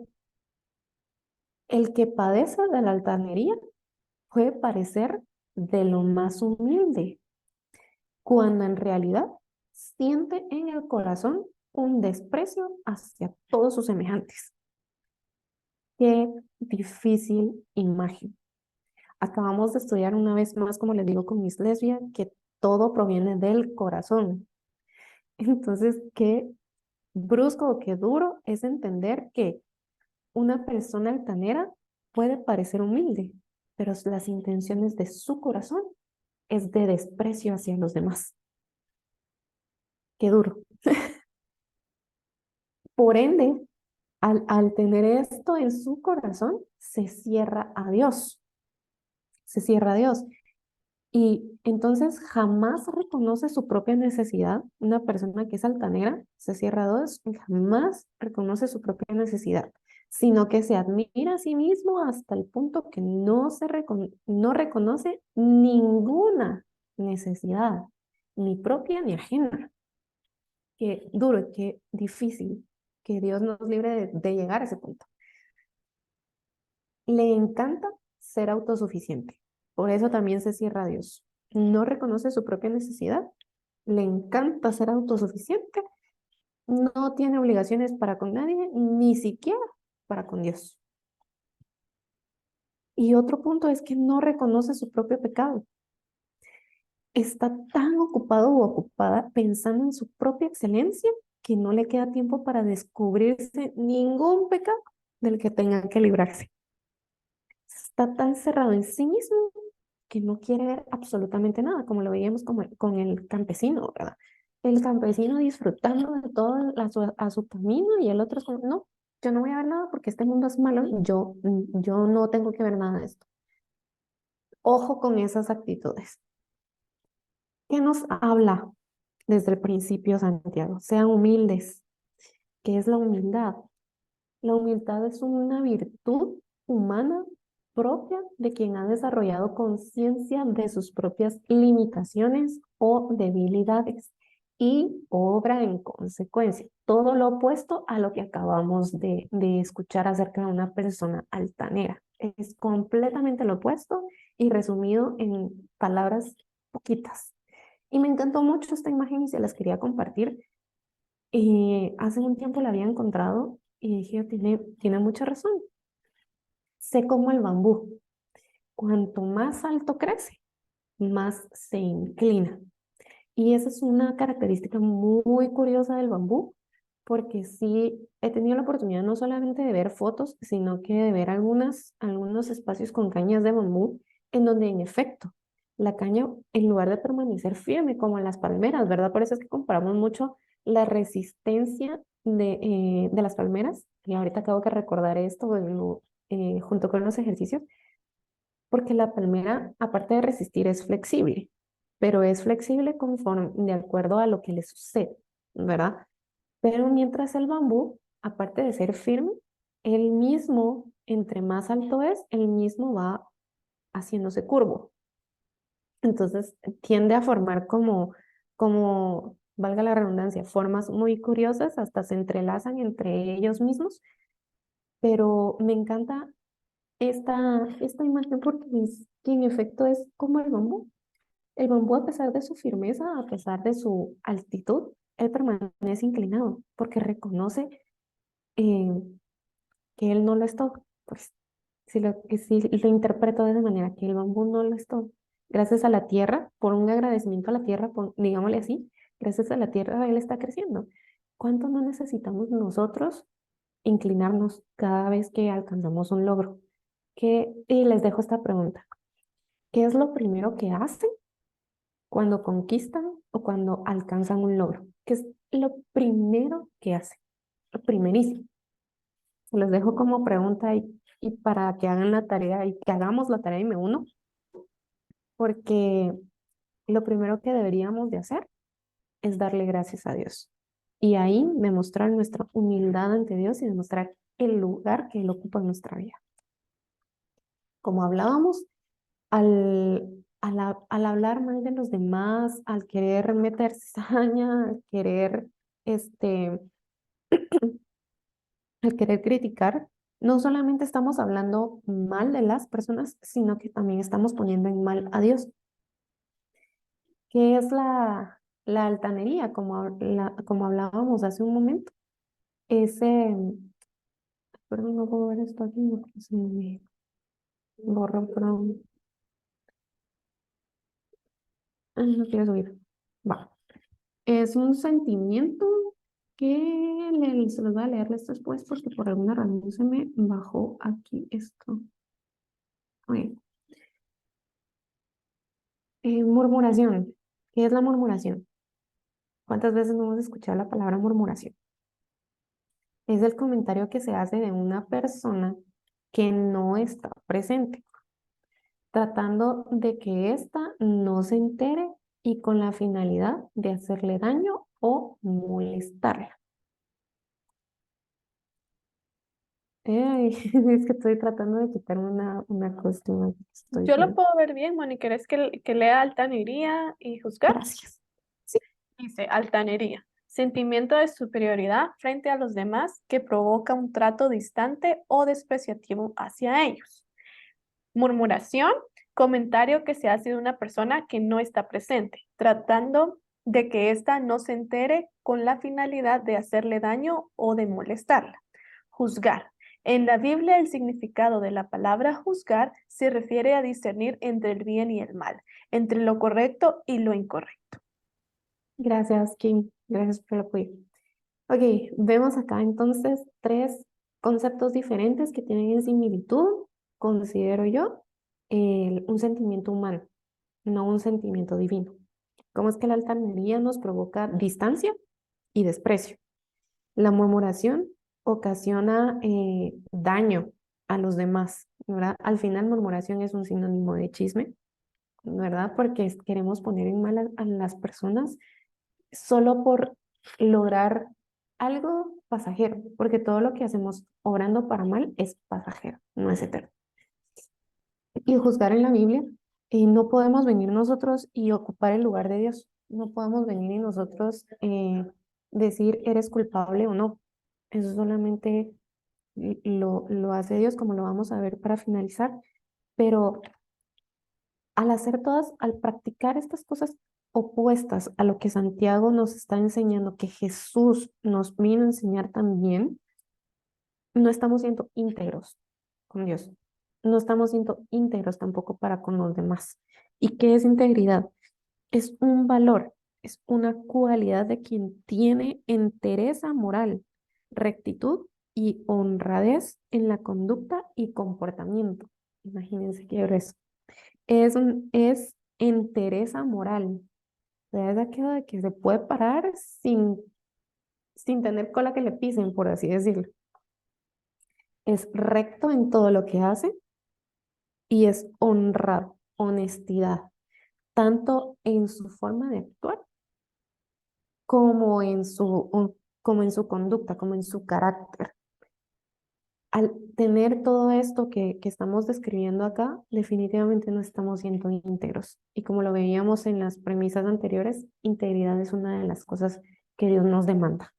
el que padece de la altanería puede parecer de lo más humilde, cuando en realidad siente en el corazón un desprecio hacia todos sus semejantes. Qué difícil imagen. Acabamos de estudiar una vez más, como les digo con Miss Lesbia, que todo proviene del corazón. Entonces, qué brusco o qué duro es entender que una persona altanera puede parecer humilde, pero las intenciones de su corazón es de desprecio hacia los demás. Qué duro. Por ende, al tener esto en su corazón, se cierra a Dios. Se cierra a Dios. Y entonces jamás reconoce su propia necesidad. Una persona que es altanera se cierra a Dios y jamás reconoce su propia necesidad, sino que se admira a sí mismo hasta el punto que no reconoce ninguna necesidad, ni propia ni ajena. Qué duro, qué difícil que Dios nos libre de llegar a ese punto. Le encanta ser autosuficiente. Por eso también se cierra a Dios. No reconoce su propia necesidad. Le encanta ser autosuficiente. No tiene obligaciones para con nadie, ni siquiera para con Dios. Y otro punto es que no reconoce su propio pecado. Está tan ocupado o ocupada pensando en su propia excelencia que no le queda tiempo para descubrirse ningún pecado del que tenga que librarse. Está tan cerrado en sí mismo que no quiere ver absolutamente nada, como lo veíamos con el campesino, ¿verdad? El campesino disfrutando de todo a su camino y el otro es como, no, yo no voy a ver nada porque este mundo es malo, yo no tengo que ver nada de esto. Ojo con esas actitudes. ¿Qué nos habla desde el principio Santiago? Sean humildes. ¿Qué es la humildad? La humildad es una virtud humana propia de quien ha desarrollado conciencia de sus propias limitaciones o debilidades y obra en consecuencia. Todo lo opuesto a lo que acabamos de escuchar acerca de una persona altanera. Es completamente lo opuesto y resumido en palabras poquitas. Y me encantó mucho esta imagen y se las quería compartir. Hace un tiempo la había encontrado y dije, tiene mucha razón. Sé como el bambú. Cuanto más alto crece, más se inclina. Y esa es una característica muy curiosa del bambú, porque sí he tenido la oportunidad no solamente de ver fotos, sino que de ver algunos espacios con cañas de bambú, en donde en efecto la caña, en lugar de permanecer firme como en las palmeras, ¿verdad? Por eso es que comparamos mucho la resistencia de las palmeras, y ahorita acabo de recordar esto, bueno, junto con los ejercicios, porque la palmera, aparte de resistir, es flexible, pero es flexible conforme, de acuerdo a lo que le sucede, ¿verdad? Pero mientras el bambú, aparte de ser firme, él mismo, entre más alto es, él mismo va haciéndose curvo. Entonces tiende a formar valga la redundancia, formas muy curiosas, hasta se entrelazan entre ellos mismos, pero me encanta esta imagen porque es que en efecto es como el bambú. El bambú, a pesar de su firmeza, a pesar de su altitud, él permanece inclinado porque reconoce eh, que él no lo es todo. Pues si lo interpreto de esa manera, que el bambú no lo es todo. Gracias a la tierra, por un agradecimiento a la tierra, digámosle así, gracias a la tierra él está creciendo. ¿Cuánto no necesitamos nosotros inclinarnos cada vez que alcanzamos un logro? Y les dejo esta pregunta. ¿Qué es lo primero que hacen cuando conquistan o cuando alcanzan un logro? ¿Qué es lo primero que hacen? Lo primerísimo. Se los dejo como pregunta y para que hagan la tarea y que hagamos la tarea y me uno, porque lo primero que deberíamos de hacer es darle gracias a Dios. Y ahí demostrar nuestra humildad ante Dios y demostrar el lugar que Él ocupa en nuestra vida. Como hablábamos, al hablar mal de los demás, al querer meter cizaña, este, al querer criticar, no solamente estamos hablando mal de las personas, sino que también estamos poniendo en mal a Dios. ¿Qué es la altanería? Como hablábamos hace un momento. Ese, perdón, no puedo ver esto aquí, no, se me borró, pero no quiero subir. Va. Es un sentimiento que se los voy a leerles después porque por alguna razón se me bajó aquí esto. Oye, murmuración. ¿Qué es la murmuración? ¿Cuántas veces no hemos escuchado la palabra murmuración? Es el comentario que se hace de una persona que no está presente, tratando de que ésta no se entere y con la finalidad de hacerle daño o molestarla. Es que estoy tratando de quitarme una costumbre que estoy Yo lo viendo. puedo ver bien, Moni. ¿Querés que lea altanería y juzgar? Gracias. Sí. Dice, altanería, sentimiento de superioridad frente a los demás que provoca un trato distante o despreciativo hacia ellos. Murmuración, comentario que se hace de una persona que no está presente, tratando de que ésta no se entere con la finalidad de hacerle daño o de molestarla. Juzgar. En la Biblia, el significado de la palabra juzgar se refiere a discernir entre el bien y el mal, entre lo correcto y lo incorrecto. Gracias, Kim. Gracias por el apoyo. Ok, vemos acá entonces tres conceptos diferentes que tienen en similitud, considero yo, un sentimiento humano, no un sentimiento divino. ¿Cómo es que la altanería nos provoca distancia y desprecio? La murmuración ocasiona daño a los demás, ¿verdad? Al final, murmuración es un sinónimo de chisme, ¿verdad? Porque queremos poner en mal a las personas solo por lograr algo pasajero, porque todo lo que hacemos obrando para mal es pasajero, no es eterno. Y juzgar en la Biblia, no podemos venir nosotros y ocupar el lugar de Dios. No podemos venir y nosotros decir eres culpable o no. Eso solamente lo hace Dios, como lo vamos a ver para finalizar. Pero al practicar estas cosas opuestas a lo que Santiago nos está enseñando, que Jesús nos vino a enseñar también, no estamos siendo íntegros con Dios. No estamos siendo íntegros tampoco para con los demás. ¿Y qué es integridad? Es un valor, es una cualidad de quien tiene entereza moral, rectitud y honradez en la conducta y comportamiento. Imagínense qué grueso. Es entereza moral. O sea, es aquello de que se puede parar sin tener cola que le pisen, por así decirlo. Es recto en todo lo que hace y es honrado, honestidad, tanto en su forma de actuar como como en su conducta, como en su carácter. Al tener todo esto que estamos describiendo acá, definitivamente no estamos siendo íntegros. Y como lo veíamos en las premisas anteriores, integridad es una de las cosas que Dios nos demanda.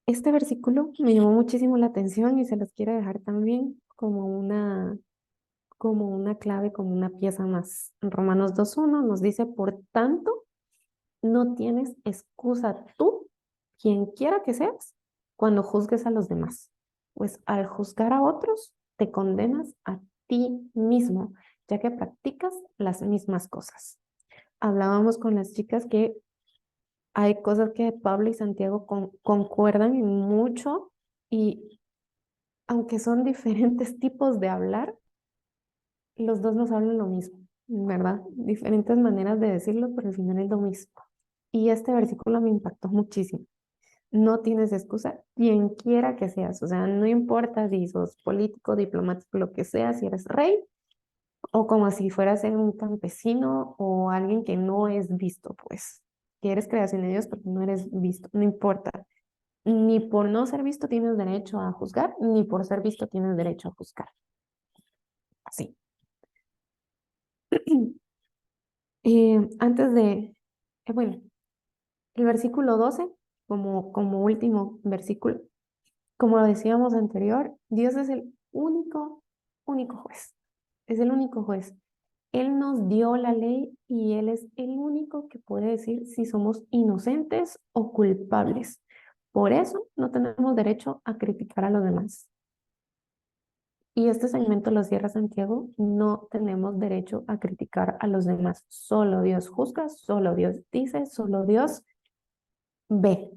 Este versículo me llamó muchísimo la atención y se los quiero dejar también como una clave, como una pieza más. En Romanos 2:1 nos dice, por tanto, no tienes excusa tú, quien quiera que seas, cuando juzgues a los demás, pues al juzgar a otros, te condenas a ti mismo, ya que practicas las mismas cosas. Hablábamos con las chicas que hay cosas que Pablo y Santiago concuerdan en mucho y aunque son diferentes tipos de hablar, los dos nos hablan lo mismo, ¿verdad? Diferentes maneras de decirlo, pero al final es lo mismo. Y este versículo me impactó muchísimo. No tienes excusa, quien quiera que seas, o sea, no importa si sos político, diplomático, lo que sea, si eres rey, o como si fueras un campesino o alguien que no es visto, pues, que eres creación de Dios porque no eres visto, no importa. Ni por no ser visto tienes derecho a juzgar, ni por ser visto tienes derecho a juzgar. Así. Antes de, bueno, el versículo 12, como último versículo, como lo decíamos anterior, Dios es el único juez. Es el único juez. Él nos dio la ley y Él es el único que puede decir si somos inocentes o culpables. Por eso no tenemos derecho a criticar a los demás. Y este segmento lo cierra Santiago, no tenemos derecho a criticar a los demás. Solo Dios juzga, solo Dios dice, solo Dios ve.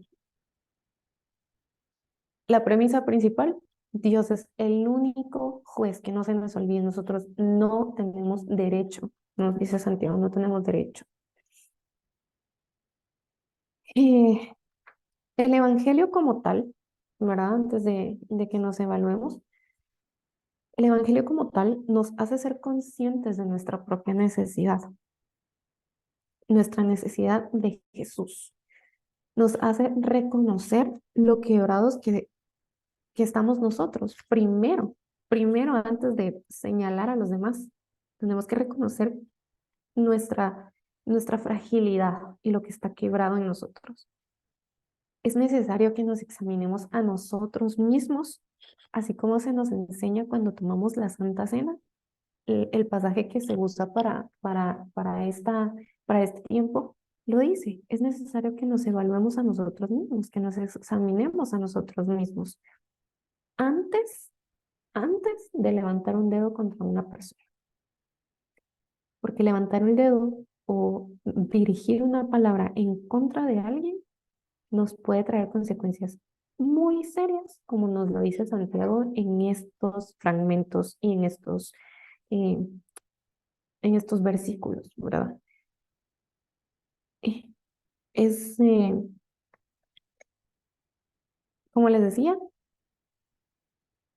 La premisa principal, Dios es el único juez, que no se nos olvide, nosotros no tenemos derecho, nos dice Santiago, no tenemos derecho. Eh, el Evangelio como tal, ¿verdad? Antes de que nos evaluemos, el Evangelio como tal nos hace ser conscientes de nuestra propia nuestra necesidad de Jesús. Nos hace reconocer lo quebrados que estamos nosotros. Primero antes de señalar a los demás, tenemos que reconocer nuestra fragilidad y lo que está quebrado en nosotros. Es necesario que nos examinemos a nosotros mismos, así como se nos enseña cuando tomamos la Santa Cena. El pasaje que se usa para este tiempo lo dice. Es necesario que nos evaluemos a nosotros mismos, que nos examinemos a nosotros mismos antes, antes de levantar un dedo contra una persona. Porque levantar el dedo o dirigir una palabra en contra de alguien nos puede traer consecuencias muy serias, como nos lo dice Santiago en estos fragmentos y eh, en estos versículos, ¿verdad? Eh, Es, como les decía,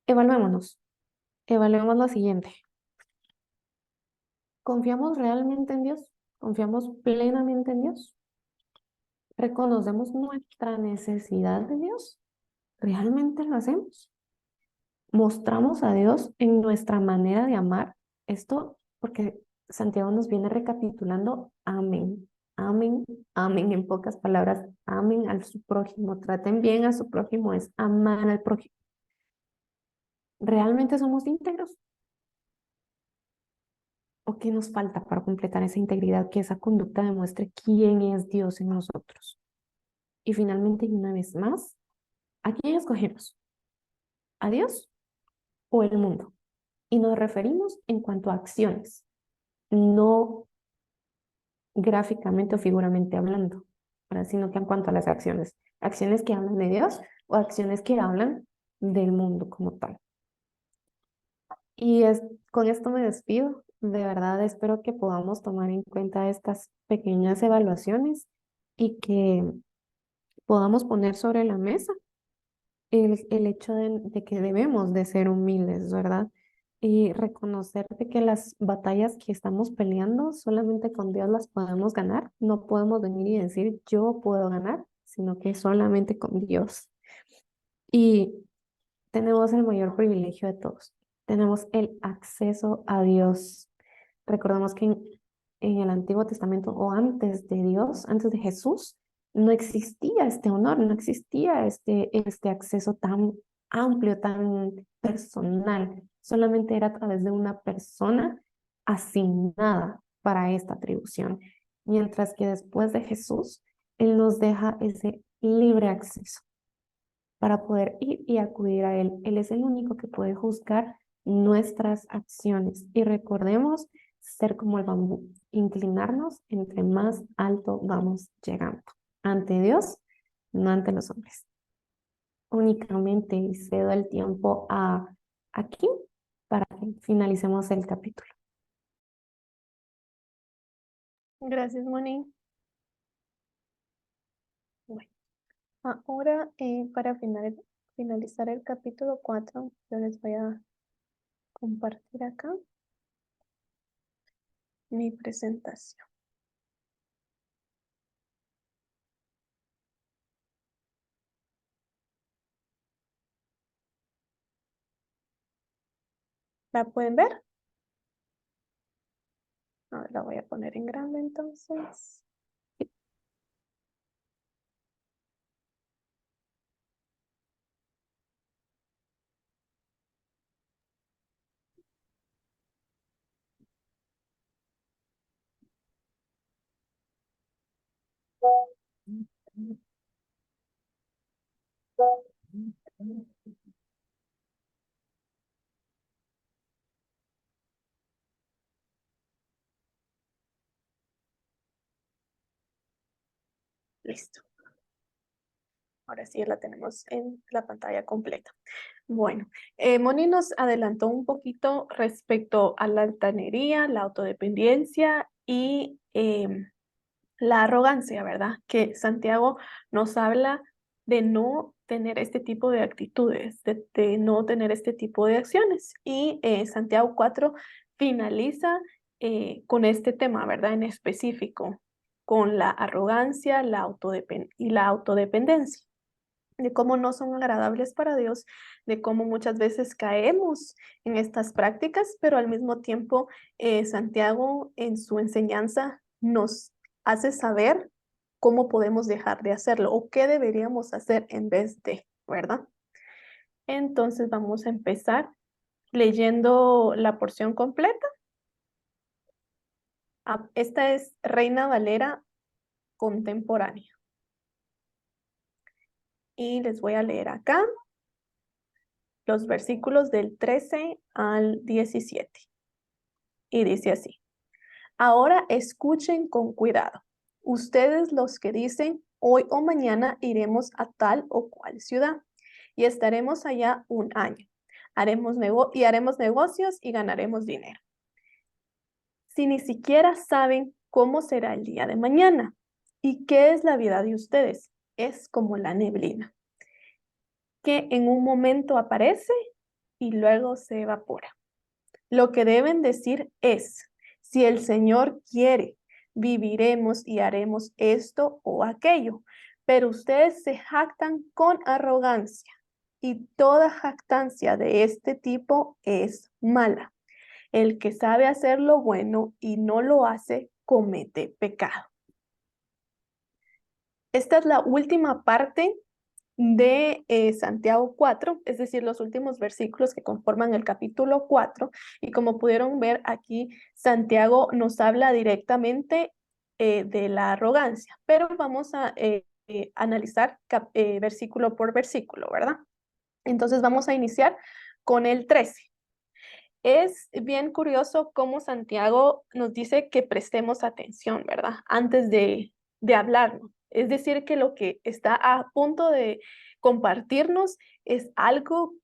evaluémonos, evaluemos lo siguiente. ¿Confiamos realmente en Dios? ¿Confiamos plenamente en Dios? ¿Reconocemos nuestra necesidad de Dios? ¿Realmente lo hacemos? ¿Mostramos a Dios en nuestra manera de amar? Esto porque Santiago nos viene recapitulando, amén, amén, amén, en pocas palabras, amen a su prójimo, traten bien a su prójimo, es amar al prójimo. ¿Realmente somos íntegros? ¿O qué nos falta para completar esa integridad, que esa conducta demuestre quién es Dios en nosotros? Y finalmente, y una vez más, ¿a quién escogemos? ¿A Dios o el mundo? Y nos referimos en cuanto a acciones, no gráficamente o figuramente hablando, ¿verdad? Sino que en cuanto a las acciones, acciones que hablan de Dios o acciones que hablan del mundo como tal. Y con esto me despido. De verdad espero que podamos tomar en cuenta estas pequeñas evaluaciones y que podamos poner sobre la mesa el hecho de que debemos de ser humildes, ¿verdad? Y reconocer de que las batallas que estamos peleando solamente con Dios las podemos ganar. No podemos venir y decir yo puedo ganar, sino que solamente con Dios. Y tenemos el mayor privilegio de todos. Tenemos el acceso a Dios. Recordemos que en el Antiguo Testamento o antes de Dios, antes de Jesús, no existía este honor, no existía este acceso tan amplio, tan personal. Solamente era a través de una persona asignada para esta atribución. Mientras que después de Jesús, Él nos deja ese libre acceso para poder ir y acudir a Él. Él es el único que puede juzgar nuestras acciones. Y recordemos ser como el bambú, inclinarnos entre más alto vamos llegando. Ante Dios, no ante los hombres. Únicamente cedo el tiempo a Kim para que finalicemos el capítulo. Gracias, Moni. Bueno, ahora para finalizar el capítulo 4, yo les voy a compartir acá mi presentación. ¿La pueden ver? A ver, la voy a poner en grande entonces. Listo. Ahora sí la tenemos en la pantalla completa. Bueno, Moni nos adelantó un poquito respecto a la altanería, la autodependencia y la arrogancia, ¿verdad? Que Santiago nos habla de no tener este tipo de actitudes, de no tener este tipo de acciones. Y Santiago 4 finaliza con este tema, ¿verdad? En específico, con la arrogancia y la autodependencia, de cómo no son agradables para Dios, de cómo muchas veces caemos en estas prácticas, pero al mismo tiempo Santiago en su enseñanza nos hace saber cómo podemos dejar de hacerlo o qué deberíamos hacer en vez de, ¿verdad? Entonces vamos a empezar leyendo la porción completa. Esta es Reina Valera contemporánea. Y les voy a leer acá los versículos del 13 al 17. Y dice así: ahora escuchen con cuidado, ustedes los que dicen, hoy o mañana iremos a tal o cual ciudad y estaremos allá un año. Haremos negocios y ganaremos dinero. Si ni siquiera saben cómo será el día de mañana y qué es la vida de ustedes, es como la neblina, que en un momento aparece y luego se evapora. Lo que deben decir es, si el Señor quiere, viviremos y haremos esto o aquello. Pero ustedes se jactan con arrogancia y toda jactancia de este tipo es mala. El que sabe hacer lo bueno y no lo hace, comete pecado. Esta es la última parte de Santiago 4, es decir, los últimos versículos que conforman el capítulo 4. Y como pudieron ver aquí, Santiago nos habla directamente de la arrogancia, pero vamos a analizar versículo por versículo, ¿verdad? Entonces vamos a iniciar con el 13. Es bien curioso cómo Santiago nos dice que prestemos atención, ¿verdad? Antes de hablarnos. Es decir, que lo que está a punto de compartirnos es algo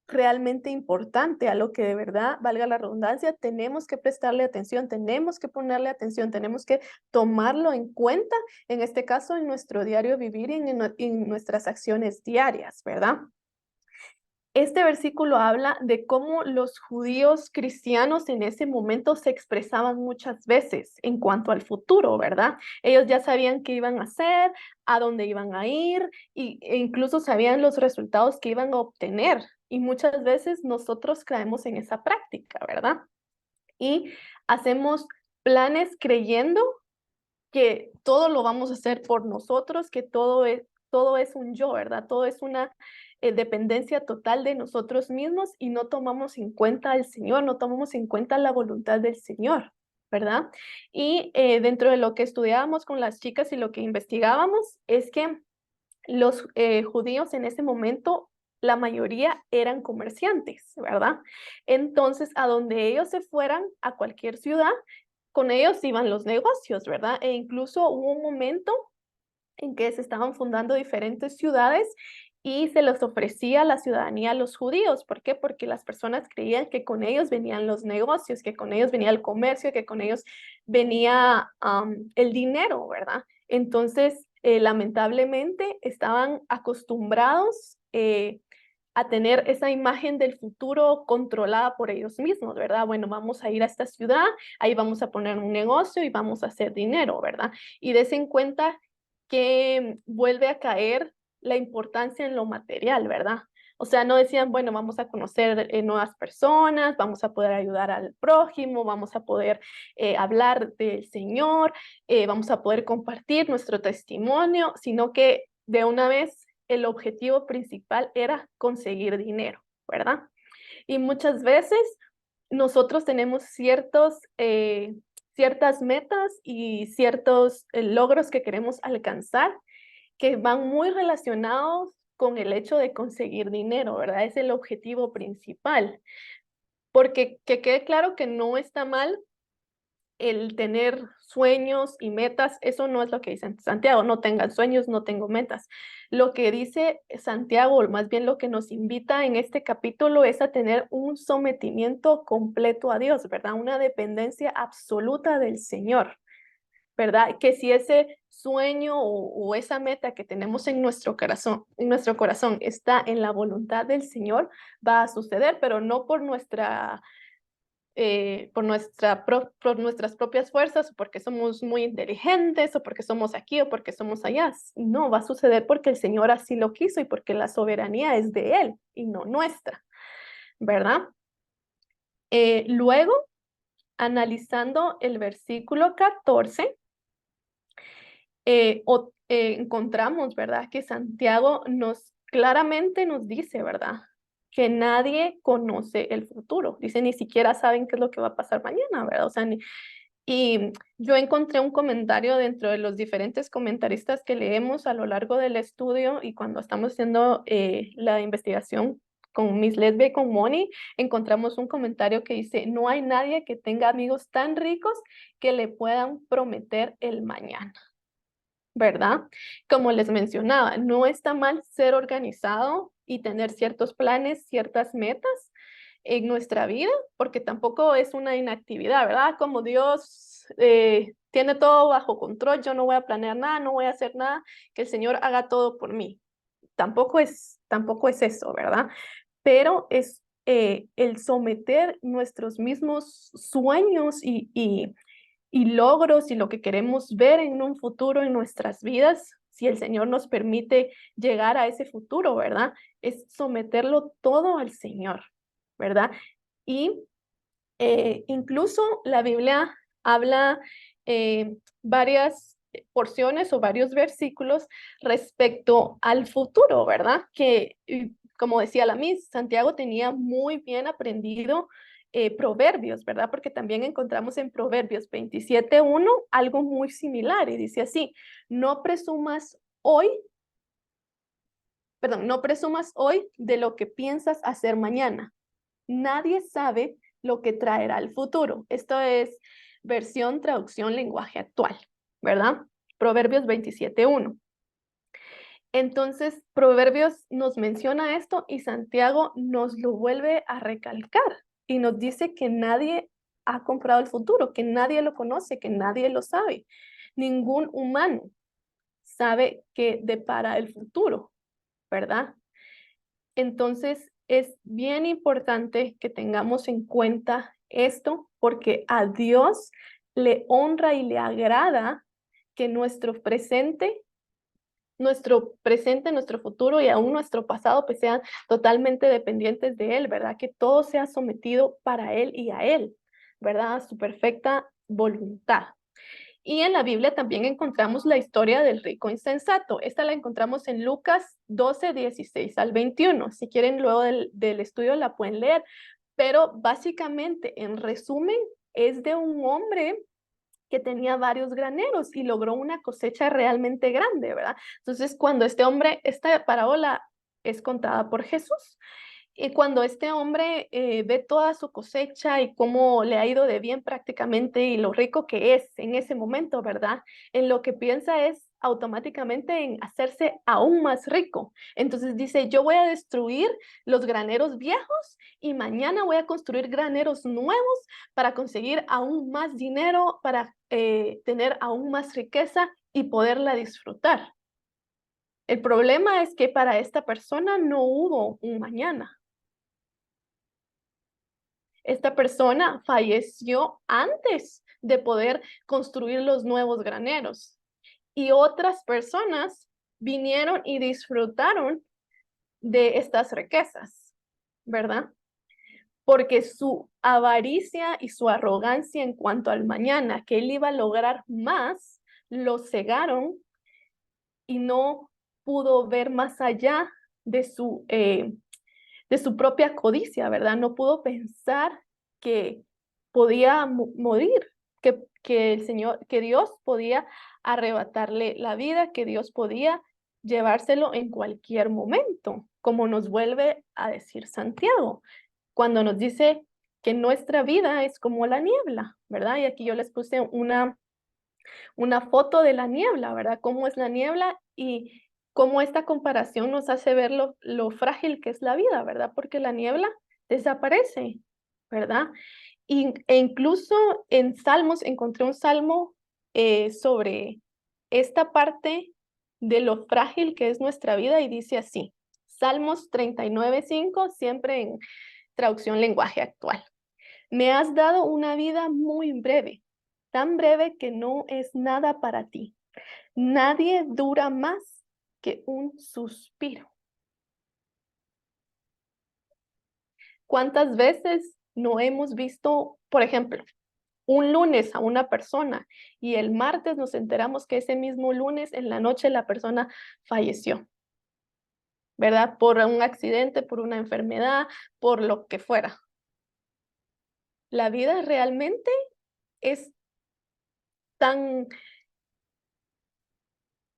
realmente importante, a lo que de verdad, valga la redundancia, tenemos que prestarle atención, tenemos que ponerle atención, tenemos que tomarlo en cuenta, en este caso, en nuestro diario vivir y en nuestras acciones diarias, ¿verdad? Este versículo habla de cómo los judíos cristianos en ese momento se expresaban muchas veces en cuanto al futuro, ¿verdad? Ellos ya sabían qué iban a hacer, a dónde iban a ir e incluso sabían los resultados que iban a obtener. Y muchas veces nosotros caemos en esa práctica, ¿verdad? Y hacemos planes creyendo que todo lo vamos a hacer por nosotros, que todo es un yo, ¿verdad? Todo es una dependencia total de nosotros mismos y no tomamos en cuenta al Señor, no tomamos en cuenta la voluntad del Señor, ¿verdad? Y dentro de lo que estudiábamos con las chicas y lo que investigábamos es que los judíos en ese momento, la mayoría eran comerciantes, ¿verdad? Entonces, a donde ellos se fueran, a cualquier ciudad, con ellos iban los negocios, ¿verdad? E incluso hubo un momento en que se estaban fundando diferentes ciudades y se les ofrecía la ciudadanía a los judíos. ¿Por qué? Porque las personas creían que con ellos venían los negocios, que con ellos venía el comercio, que con ellos venía el dinero, ¿verdad? Entonces, lamentablemente, estaban acostumbrados a tener esa imagen del futuro controlada por ellos mismos, ¿verdad? Bueno, vamos a ir a esta ciudad, ahí vamos a poner un negocio y vamos a hacer dinero, ¿verdad? Y des en cuenta que vuelve a caer la importancia en lo material, ¿verdad? O sea, no decían, bueno, vamos a conocer nuevas personas, vamos a poder ayudar al prójimo, vamos a poder hablar del Señor, vamos a poder compartir nuestro testimonio, sino que de una vez el objetivo principal era conseguir dinero, ¿verdad? Y muchas veces nosotros tenemos ciertas metas y ciertos logros que queremos alcanzar que van muy relacionados con el hecho de conseguir dinero, ¿verdad? Es el objetivo principal. Porque que quede claro que no está mal el tener sueños y metas, eso no es lo que dice Santiago, no tengan sueños, no tengo metas. Lo que dice Santiago, o más bien lo que nos invita en este capítulo es a tener un sometimiento completo a Dios, ¿verdad? Una dependencia absoluta del Señor, ¿verdad? Que si ese sueño o esa meta que tenemos en nuestro corazón está en la voluntad del Señor, va a suceder, pero no por por nuestras propias fuerzas, o porque somos muy inteligentes, o porque somos aquí, o porque somos allá. No, va a suceder porque el Señor así lo quiso y porque la soberanía es de Él y no nuestra, ¿verdad? Luego, analizando el versículo 14, encontramos, ¿verdad? Que Santiago claramente nos dice, ¿verdad? Que nadie conoce el futuro. Dice, ni siquiera saben qué es lo que va a pasar mañana, ¿verdad? O sea, y yo encontré un comentario dentro de los diferentes comentaristas que leemos a lo largo del estudio y cuando estamos haciendo la investigación con Miss Lesbia y con Moni, encontramos un comentario que dice, no hay nadie que tenga amigos tan ricos que le puedan prometer el mañana, ¿verdad? Como les mencionaba, no está mal ser organizado y tener ciertos planes, ciertas metas en nuestra vida, porque tampoco es una inactividad, ¿verdad? Como Dios tiene todo bajo control, yo no voy a planear nada, no voy a hacer nada, que el Señor haga todo por mí. Tampoco es eso, ¿verdad? Pero es el someter nuestros mismos sueños y logros y lo que queremos ver en un futuro en nuestras vidas, si el Señor nos permite llegar a ese futuro, ¿verdad? Es someterlo todo al Señor, ¿verdad? Y incluso la Biblia habla varias porciones o varios versículos respecto al futuro, ¿verdad? Que, como decía la Miss, Santiago tenía muy bien aprendido Proverbios, ¿verdad? Porque también encontramos en Proverbios 27:1 algo muy similar y dice así, no presumas hoy, no presumas hoy de lo que piensas hacer mañana. Nadie sabe lo que traerá el futuro. Esto es traducción lenguaje actual, ¿verdad? Proverbios 27:1. Entonces, Proverbios nos menciona esto y Santiago nos lo vuelve a recalcar y nos dice que nadie ha comprado el futuro, que nadie lo conoce, que nadie lo sabe. Ningún humano sabe qué depara el futuro, ¿verdad? Entonces, es bien importante que tengamos en cuenta esto porque a Dios le honra y le agrada que nuestro presente, nuestro futuro y aún nuestro pasado pues sean totalmente dependientes de Él, ¿verdad? Que todo sea sometido para Él y a Él, ¿verdad? A su perfecta voluntad. Y en la Biblia también encontramos la historia del rico insensato. Esta la encontramos en Lucas 12, 16 al 21. Si quieren, luego del estudio la pueden leer. Pero básicamente, en resumen, es de un hombre que tenía varios graneros y logró una cosecha realmente grande, ¿verdad? Entonces, cuando esta parábola es contada por Jesús, y cuando este hombre ve toda su cosecha y cómo le ha ido de bien prácticamente y lo rico que es en ese momento, ¿verdad? En lo que piensa es automáticamente en hacerse aún más rico. Entonces dice, yo voy a destruir los graneros viejos y mañana voy a construir graneros nuevos para conseguir aún más dinero, para tener aún más riqueza y poderla disfrutar. El problema es que para esta persona no hubo un mañana. Esta persona falleció antes de poder construir los nuevos graneros. Y otras personas vinieron y disfrutaron de estas riquezas, ¿verdad? Porque su avaricia y su arrogancia en cuanto al mañana, que él iba a lograr más, lo cegaron y no pudo ver más allá de su propia codicia, ¿verdad? No pudo pensar que podía morir, que el Señor, que Dios podía arrebatarle la vida, que Dios podía llevárselo en cualquier momento, como nos vuelve a decir Santiago, cuando nos dice que nuestra vida es como la niebla, ¿verdad? Y aquí yo les puse una foto de la niebla, ¿verdad? Cómo es la niebla y cómo esta comparación nos hace ver lo frágil que es la vida, ¿verdad? Porque la niebla desaparece, ¿verdad? E incluso en Salmos, encontré un salmo sobre esta parte de lo frágil que es nuestra vida y dice así, Salmos 39:5, siempre en traducción lenguaje actual. Me has dado una vida muy breve, tan breve que no es nada para ti. Nadie dura más que un suspiro. ¿Cuántas veces no hemos visto, por ejemplo, un lunes a una persona y el martes nos enteramos que ese mismo lunes en la noche la persona falleció? ¿Verdad? Por un accidente, por una enfermedad, por lo que fuera. La vida realmente es tan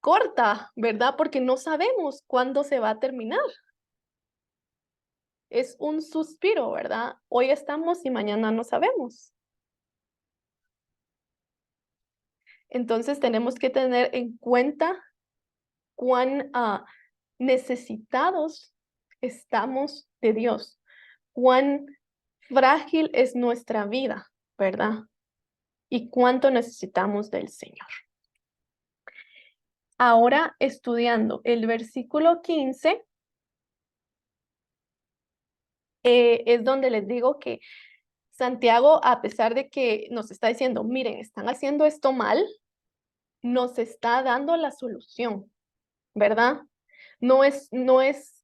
corta, ¿verdad? Porque no sabemos cuándo se va a terminar. Es un suspiro, ¿verdad? Hoy estamos y mañana no sabemos. Entonces tenemos que tener en cuenta cuán necesitados estamos de Dios, cuán frágil es nuestra vida, ¿verdad? Y cuánto necesitamos del Señor. Ahora estudiando el versículo 15, es donde les digo que Santiago, a pesar de que nos está diciendo, miren, están haciendo esto mal, nos está dando la solución, ¿verdad? No es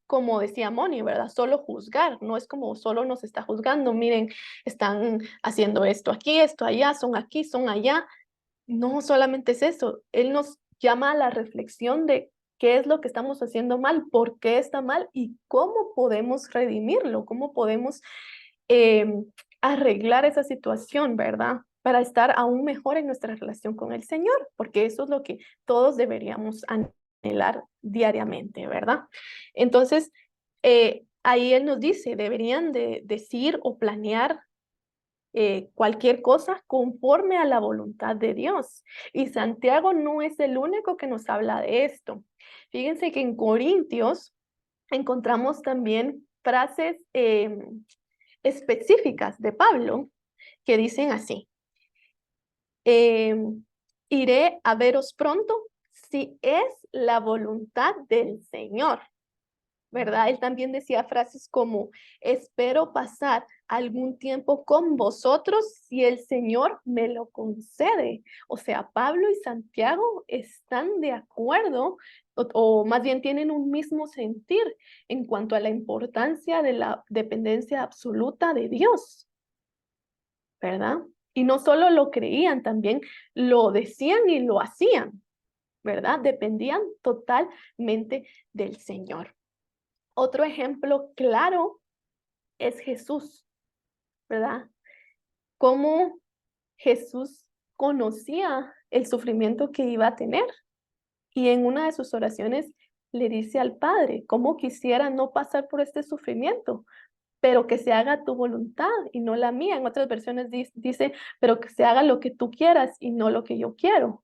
como decía Moni, ¿verdad? Solo juzgar, no es como solo nos está juzgando, miren, están haciendo esto aquí, esto allá, son aquí, son allá. No solamente es eso, él nos llama a la reflexión de qué es lo que estamos haciendo mal, por qué está mal y cómo podemos redimirlo, cómo podemos arreglar esa situación, ¿verdad? Para estar aún mejor en nuestra relación con el Señor, porque eso es lo que todos deberíamos anhelar diariamente, ¿verdad? Entonces, ahí Él nos dice, deberían de decir o planear cualquier cosa conforme a la voluntad de Dios. Y Santiago no es el único que nos habla de esto. Fíjense que en Corintios encontramos también frases específicas de Pablo que dicen así, iré a veros pronto si es la voluntad del Señor, ¿verdad? Él también decía frases como, espero pasar algún tiempo con vosotros si el Señor me lo concede. O sea, Pablo y Santiago están de acuerdo o más bien tienen un mismo sentir en cuanto a la importancia de la dependencia absoluta de Dios, ¿verdad? Y no solo lo creían, también lo decían y lo hacían, ¿verdad? Dependían totalmente del Señor. Otro ejemplo claro es Jesús, ¿verdad? Cómo Jesús conocía el sufrimiento que iba a tener. Y en una de sus oraciones le dice al Padre, cómo quisiera no pasar por este sufrimiento, pero que se haga tu voluntad y no la mía. En otras versiones dice, pero que se haga lo que tú quieras y no lo que yo quiero.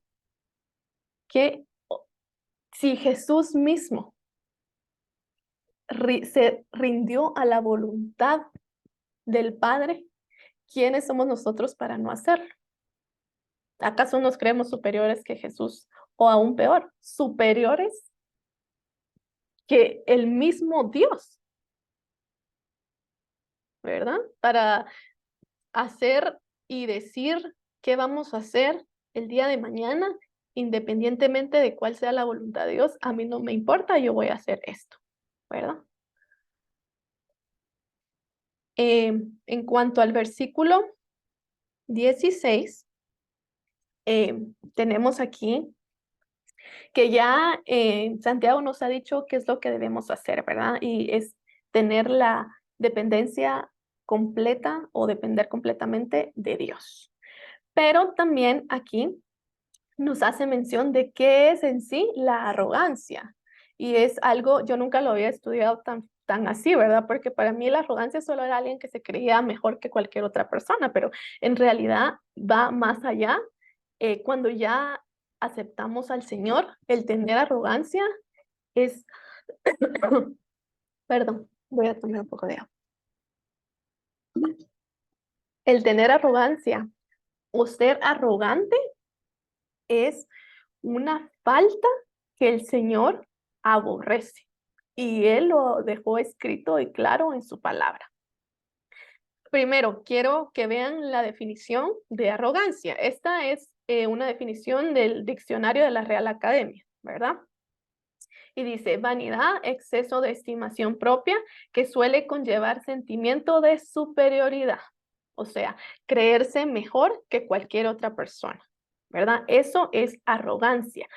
Que si Jesús mismo se rindió a la voluntad del Padre, ¿quiénes somos nosotros para no hacerlo? ¿Acaso nos creemos superiores que Jesús? O aún peor, superiores que el mismo Dios, ¿verdad? Para hacer y decir qué vamos a hacer el día de mañana, independientemente de cuál sea la voluntad de Dios, a mí no me importa, yo voy a hacer esto, ¿verdad? En cuanto al versículo 16, tenemos aquí que ya Santiago nos ha dicho qué es lo que debemos hacer, ¿verdad? Y es tener la dependencia completa o depender completamente de Dios. Pero también aquí nos hace mención de qué es en sí la arrogancia. Y es algo, yo nunca lo había estudiado tan así, ¿verdad? Porque para mí la arrogancia solo era alguien que se creía mejor que cualquier otra persona, pero en realidad va más allá. Cuando ya aceptamos al Señor, el tener arrogancia es, perdón, voy a tomar un poco de agua. El tener arrogancia o ser arrogante es una falta que el Señor aborrece. Y Él lo dejó escrito y claro en su palabra. Primero, quiero que vean la definición de arrogancia. Esta es una definición del diccionario de la Real Academia, ¿verdad? Y dice, vanidad, exceso de estimación propia que suele conllevar sentimiento de superioridad. O sea, creerse mejor que cualquier otra persona, ¿verdad? Eso es arrogancia.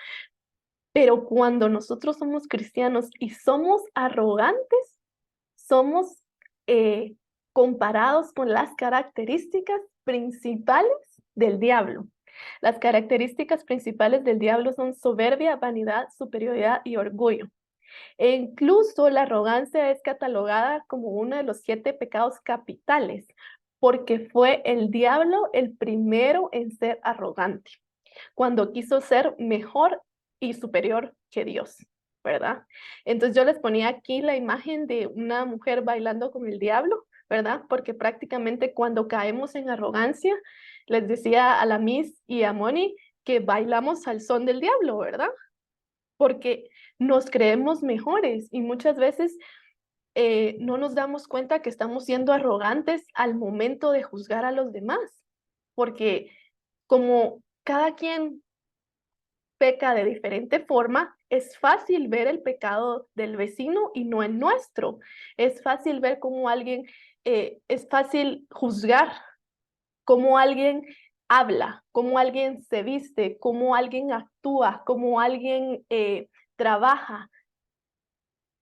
Pero cuando nosotros somos cristianos y somos arrogantes, somos comparados con las características principales del diablo. Las características principales del diablo son soberbia, vanidad, superioridad y orgullo. E incluso la arrogancia es catalogada como uno de los 7 pecados capitales, porque fue el diablo el primero en ser arrogante, cuando quiso ser mejor y superior que Dios, ¿verdad? Entonces yo les ponía aquí la imagen de una mujer bailando con el diablo, ¿verdad? Porque prácticamente cuando caemos en arrogancia, les decía a la Miss y a Moni que bailamos al son del diablo, ¿verdad? Porque nos creemos mejores y muchas veces no nos damos cuenta que estamos siendo arrogantes al momento de juzgar a los demás, porque como cada quien peca de diferente forma, es fácil ver el pecado del vecino y no el nuestro. Es fácil ver cómo alguien, es fácil juzgar cómo alguien habla, cómo alguien se viste, cómo alguien actúa, cómo alguien trabaja.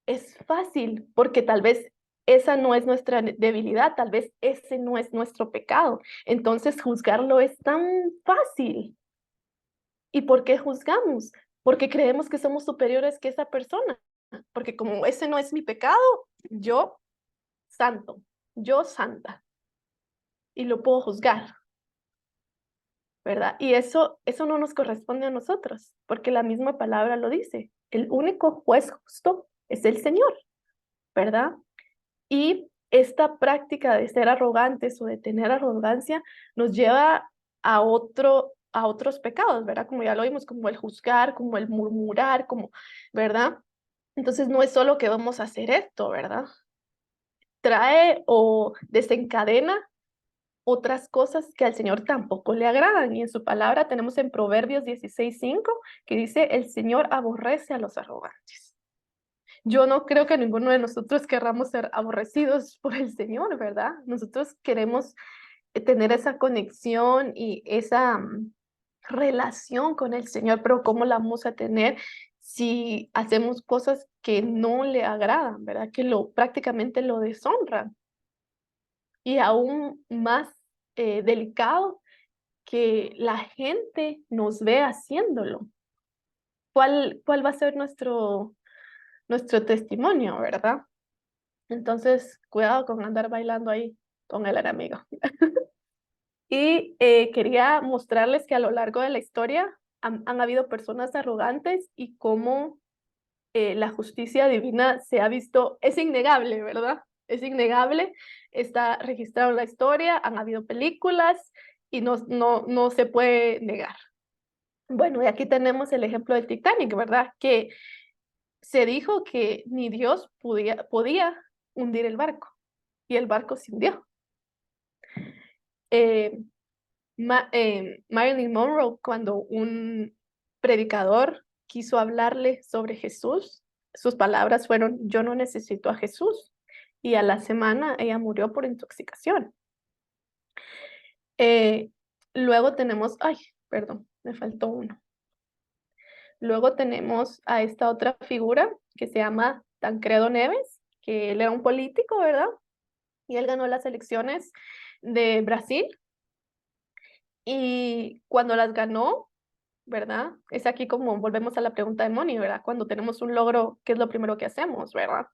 Es fácil porque tal vez esa no es nuestra debilidad, tal vez ese no es nuestro pecado. Entonces juzgarlo es tan fácil. ¿Y por qué juzgamos? Porque creemos que somos superiores que esa persona. Porque como ese no es mi pecado, yo santo, yo santa. Y lo puedo juzgar, ¿verdad? Y eso no nos corresponde a nosotros, porque la misma palabra lo dice. El único juez justo es el Señor, ¿verdad? Y esta práctica de ser arrogantes o de tener arrogancia nos lleva a otros pecados, ¿verdad? Como ya lo vimos, como el juzgar, como el murmurar, como, ¿verdad? Entonces no es solo que vamos a hacer esto, ¿verdad? Trae o desencadena otras cosas que al Señor tampoco le agradan. Y en su palabra tenemos en Proverbios 16:5 que dice, el Señor aborrece a los arrogantes. Yo no creo que ninguno de nosotros querramos ser aborrecidos por el Señor, ¿verdad? Nosotros queremos tener esa conexión y esa relación con el Señor, pero ¿cómo la vamos a tener si hacemos cosas que no le agradan, ¿verdad? Que prácticamente lo deshonran. Y aún más delicado, que la gente nos ve haciéndolo. ¿Cuál va a ser nuestro testimonio, verdad? Entonces, cuidado con andar bailando ahí con el enemigo. Y quería mostrarles que a lo largo de la historia han habido personas arrogantes y cómo la justicia divina se ha visto, es innegable, ¿verdad? Es innegable, está registrado en la historia, han habido películas y no se puede negar. Bueno, y aquí tenemos el ejemplo del Titanic, ¿verdad? Que se dijo que ni Dios podía hundir el barco y el barco se hundió. Eh, Marilyn Monroe, cuando un predicador quiso hablarle sobre Jesús, sus palabras fueron: yo no necesito a Jesús. Y a la semana ella murió por intoxicación. Eh, luego tenemos, ay, perdón, me faltó uno. Luego tenemos a esta otra figura que se llama Tancredo Neves, que él era un político, ¿verdad? Y él ganó las elecciones de Brasil. Y cuando las ganó, ¿verdad? Es aquí como volvemos a la pregunta de Moni, ¿verdad? Cuando tenemos un logro, ¿qué es lo primero que hacemos, verdad?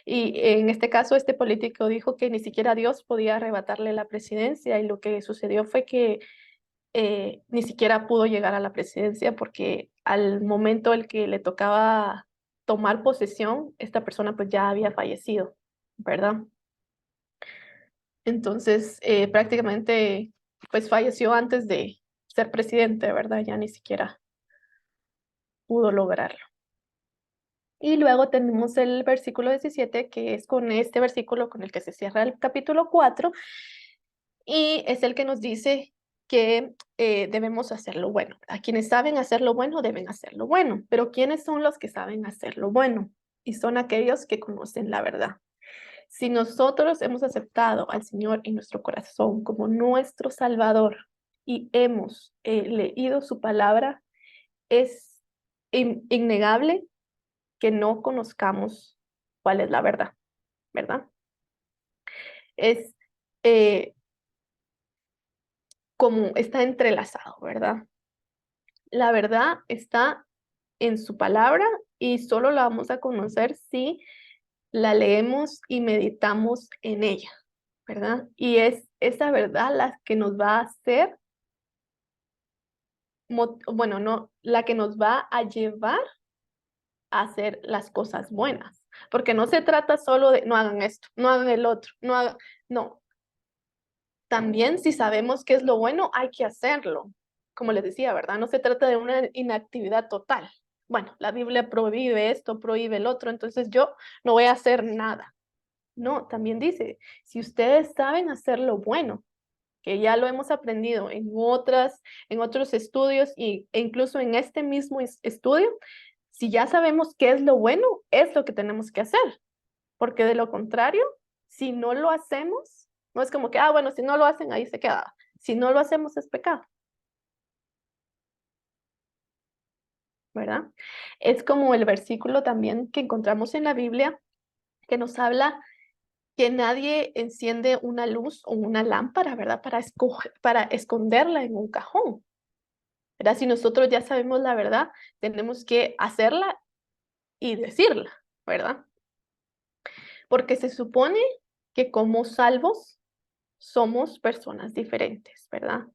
Y en este caso, este político dijo que ni siquiera Dios podía arrebatarle la presidencia, y lo que sucedió fue que ni siquiera pudo llegar a la presidencia, porque al momento el que le tocaba tomar posesión, esta persona pues ya había fallecido, ¿verdad? Entonces, prácticamente pues falleció antes de ser presidente, ¿verdad? Ya ni siquiera pudo lograrlo. Y luego tenemos el versículo 17, que es con este versículo con el que se cierra el capítulo 4, y es el que nos dice que debemos hacer lo bueno. A quienes saben hacer lo bueno, deben hacer lo bueno. Pero ¿quiénes son los que saben hacer lo bueno? Y son aquellos que conocen la verdad. Si nosotros hemos aceptado al Señor en nuestro corazón como nuestro Salvador y hemos leído su palabra, es innegable que no conozcamos cuál es la verdad, ¿verdad? Es como está entrelazado, ¿verdad? La verdad está en su palabra y solo la vamos a conocer si la leemos y meditamos en ella, ¿verdad? Y es esa verdad la que nos va a hacer, bueno, no, la que nos va a llevar a hacer las cosas buenas, porque no se trata solo de no hagan esto, no hagan el otro, no. También si sabemos qué es lo bueno, hay que hacerlo. Como les decía, ¿verdad? No se trata de una inactividad total. Bueno, la Biblia prohíbe esto, prohíbe el otro, entonces yo no voy a hacer nada. No, también dice, si ustedes saben hacer lo bueno, que ya lo hemos aprendido en otros estudios e incluso en este mismo estudio, si ya sabemos qué es lo bueno, es lo que tenemos que hacer, porque de lo contrario, si no lo hacemos, no es como que, bueno, si no lo hacen, ahí se queda. Si no lo hacemos, es pecado, ¿verdad? Es como el versículo también que encontramos en la Biblia que nos habla que nadie enciende una luz o una lámpara, ¿verdad? Para esconderla en un cajón, ¿verdad? Si nosotros ya sabemos la verdad, tenemos que hacerla y decirla, ¿verdad? Porque se supone que como salvos somos personas diferentes, ¿verdad?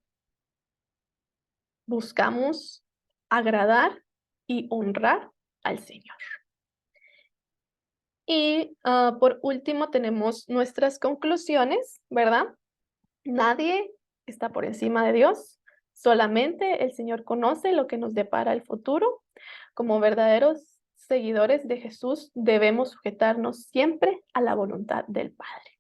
Buscamos agradar y honrar al Señor. Y por último tenemos nuestras conclusiones, ¿verdad? Nadie está por encima de Dios, solamente el Señor conoce lo que nos depara el futuro. Como verdaderos seguidores de Jesús debemos sujetarnos siempre a la voluntad del Padre.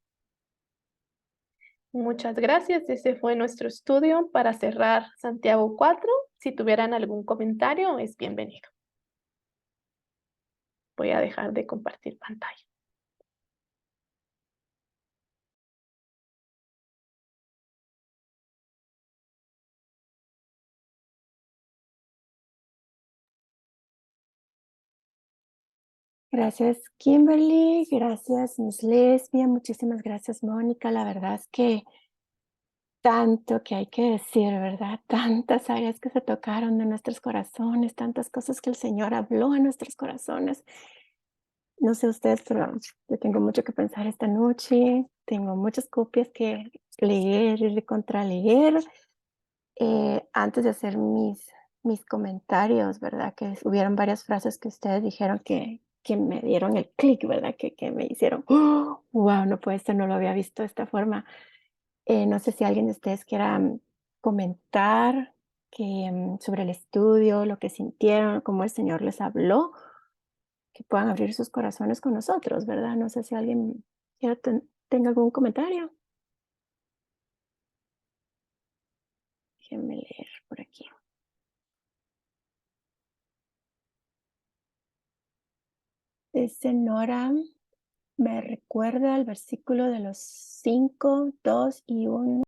Muchas gracias. Ese fue nuestro estudio para cerrar Santiago 4. Si tuvieran algún comentario, es bienvenido. Voy a dejar de compartir pantalla. Gracias, Kimberly. Gracias, Miss Lesbia. Muchísimas gracias, Mónica. La verdad es que tanto que hay que decir, ¿verdad? Tantas áreas que se tocaron de nuestros corazones, tantas cosas que el Señor habló a nuestros corazones. No sé ustedes, pero yo tengo mucho que pensar esta noche. Tengo muchas copias que leer y recontraleer antes de hacer mis comentarios, ¿verdad? Que hubieron varias frases que ustedes dijeron que me dieron el clic, ¿verdad? Que me hicieron, wow, no puede ser, no lo había visto de esta forma. No sé si alguien de ustedes quiera comentar sobre el estudio, lo que sintieron, cómo el Señor les habló, que puedan abrir sus corazones con nosotros, ¿verdad? No sé si alguien tenga algún comentario. Déjenme leer por aquí. Dice Nora, me recuerda al versículo de los 5, 2 y 1.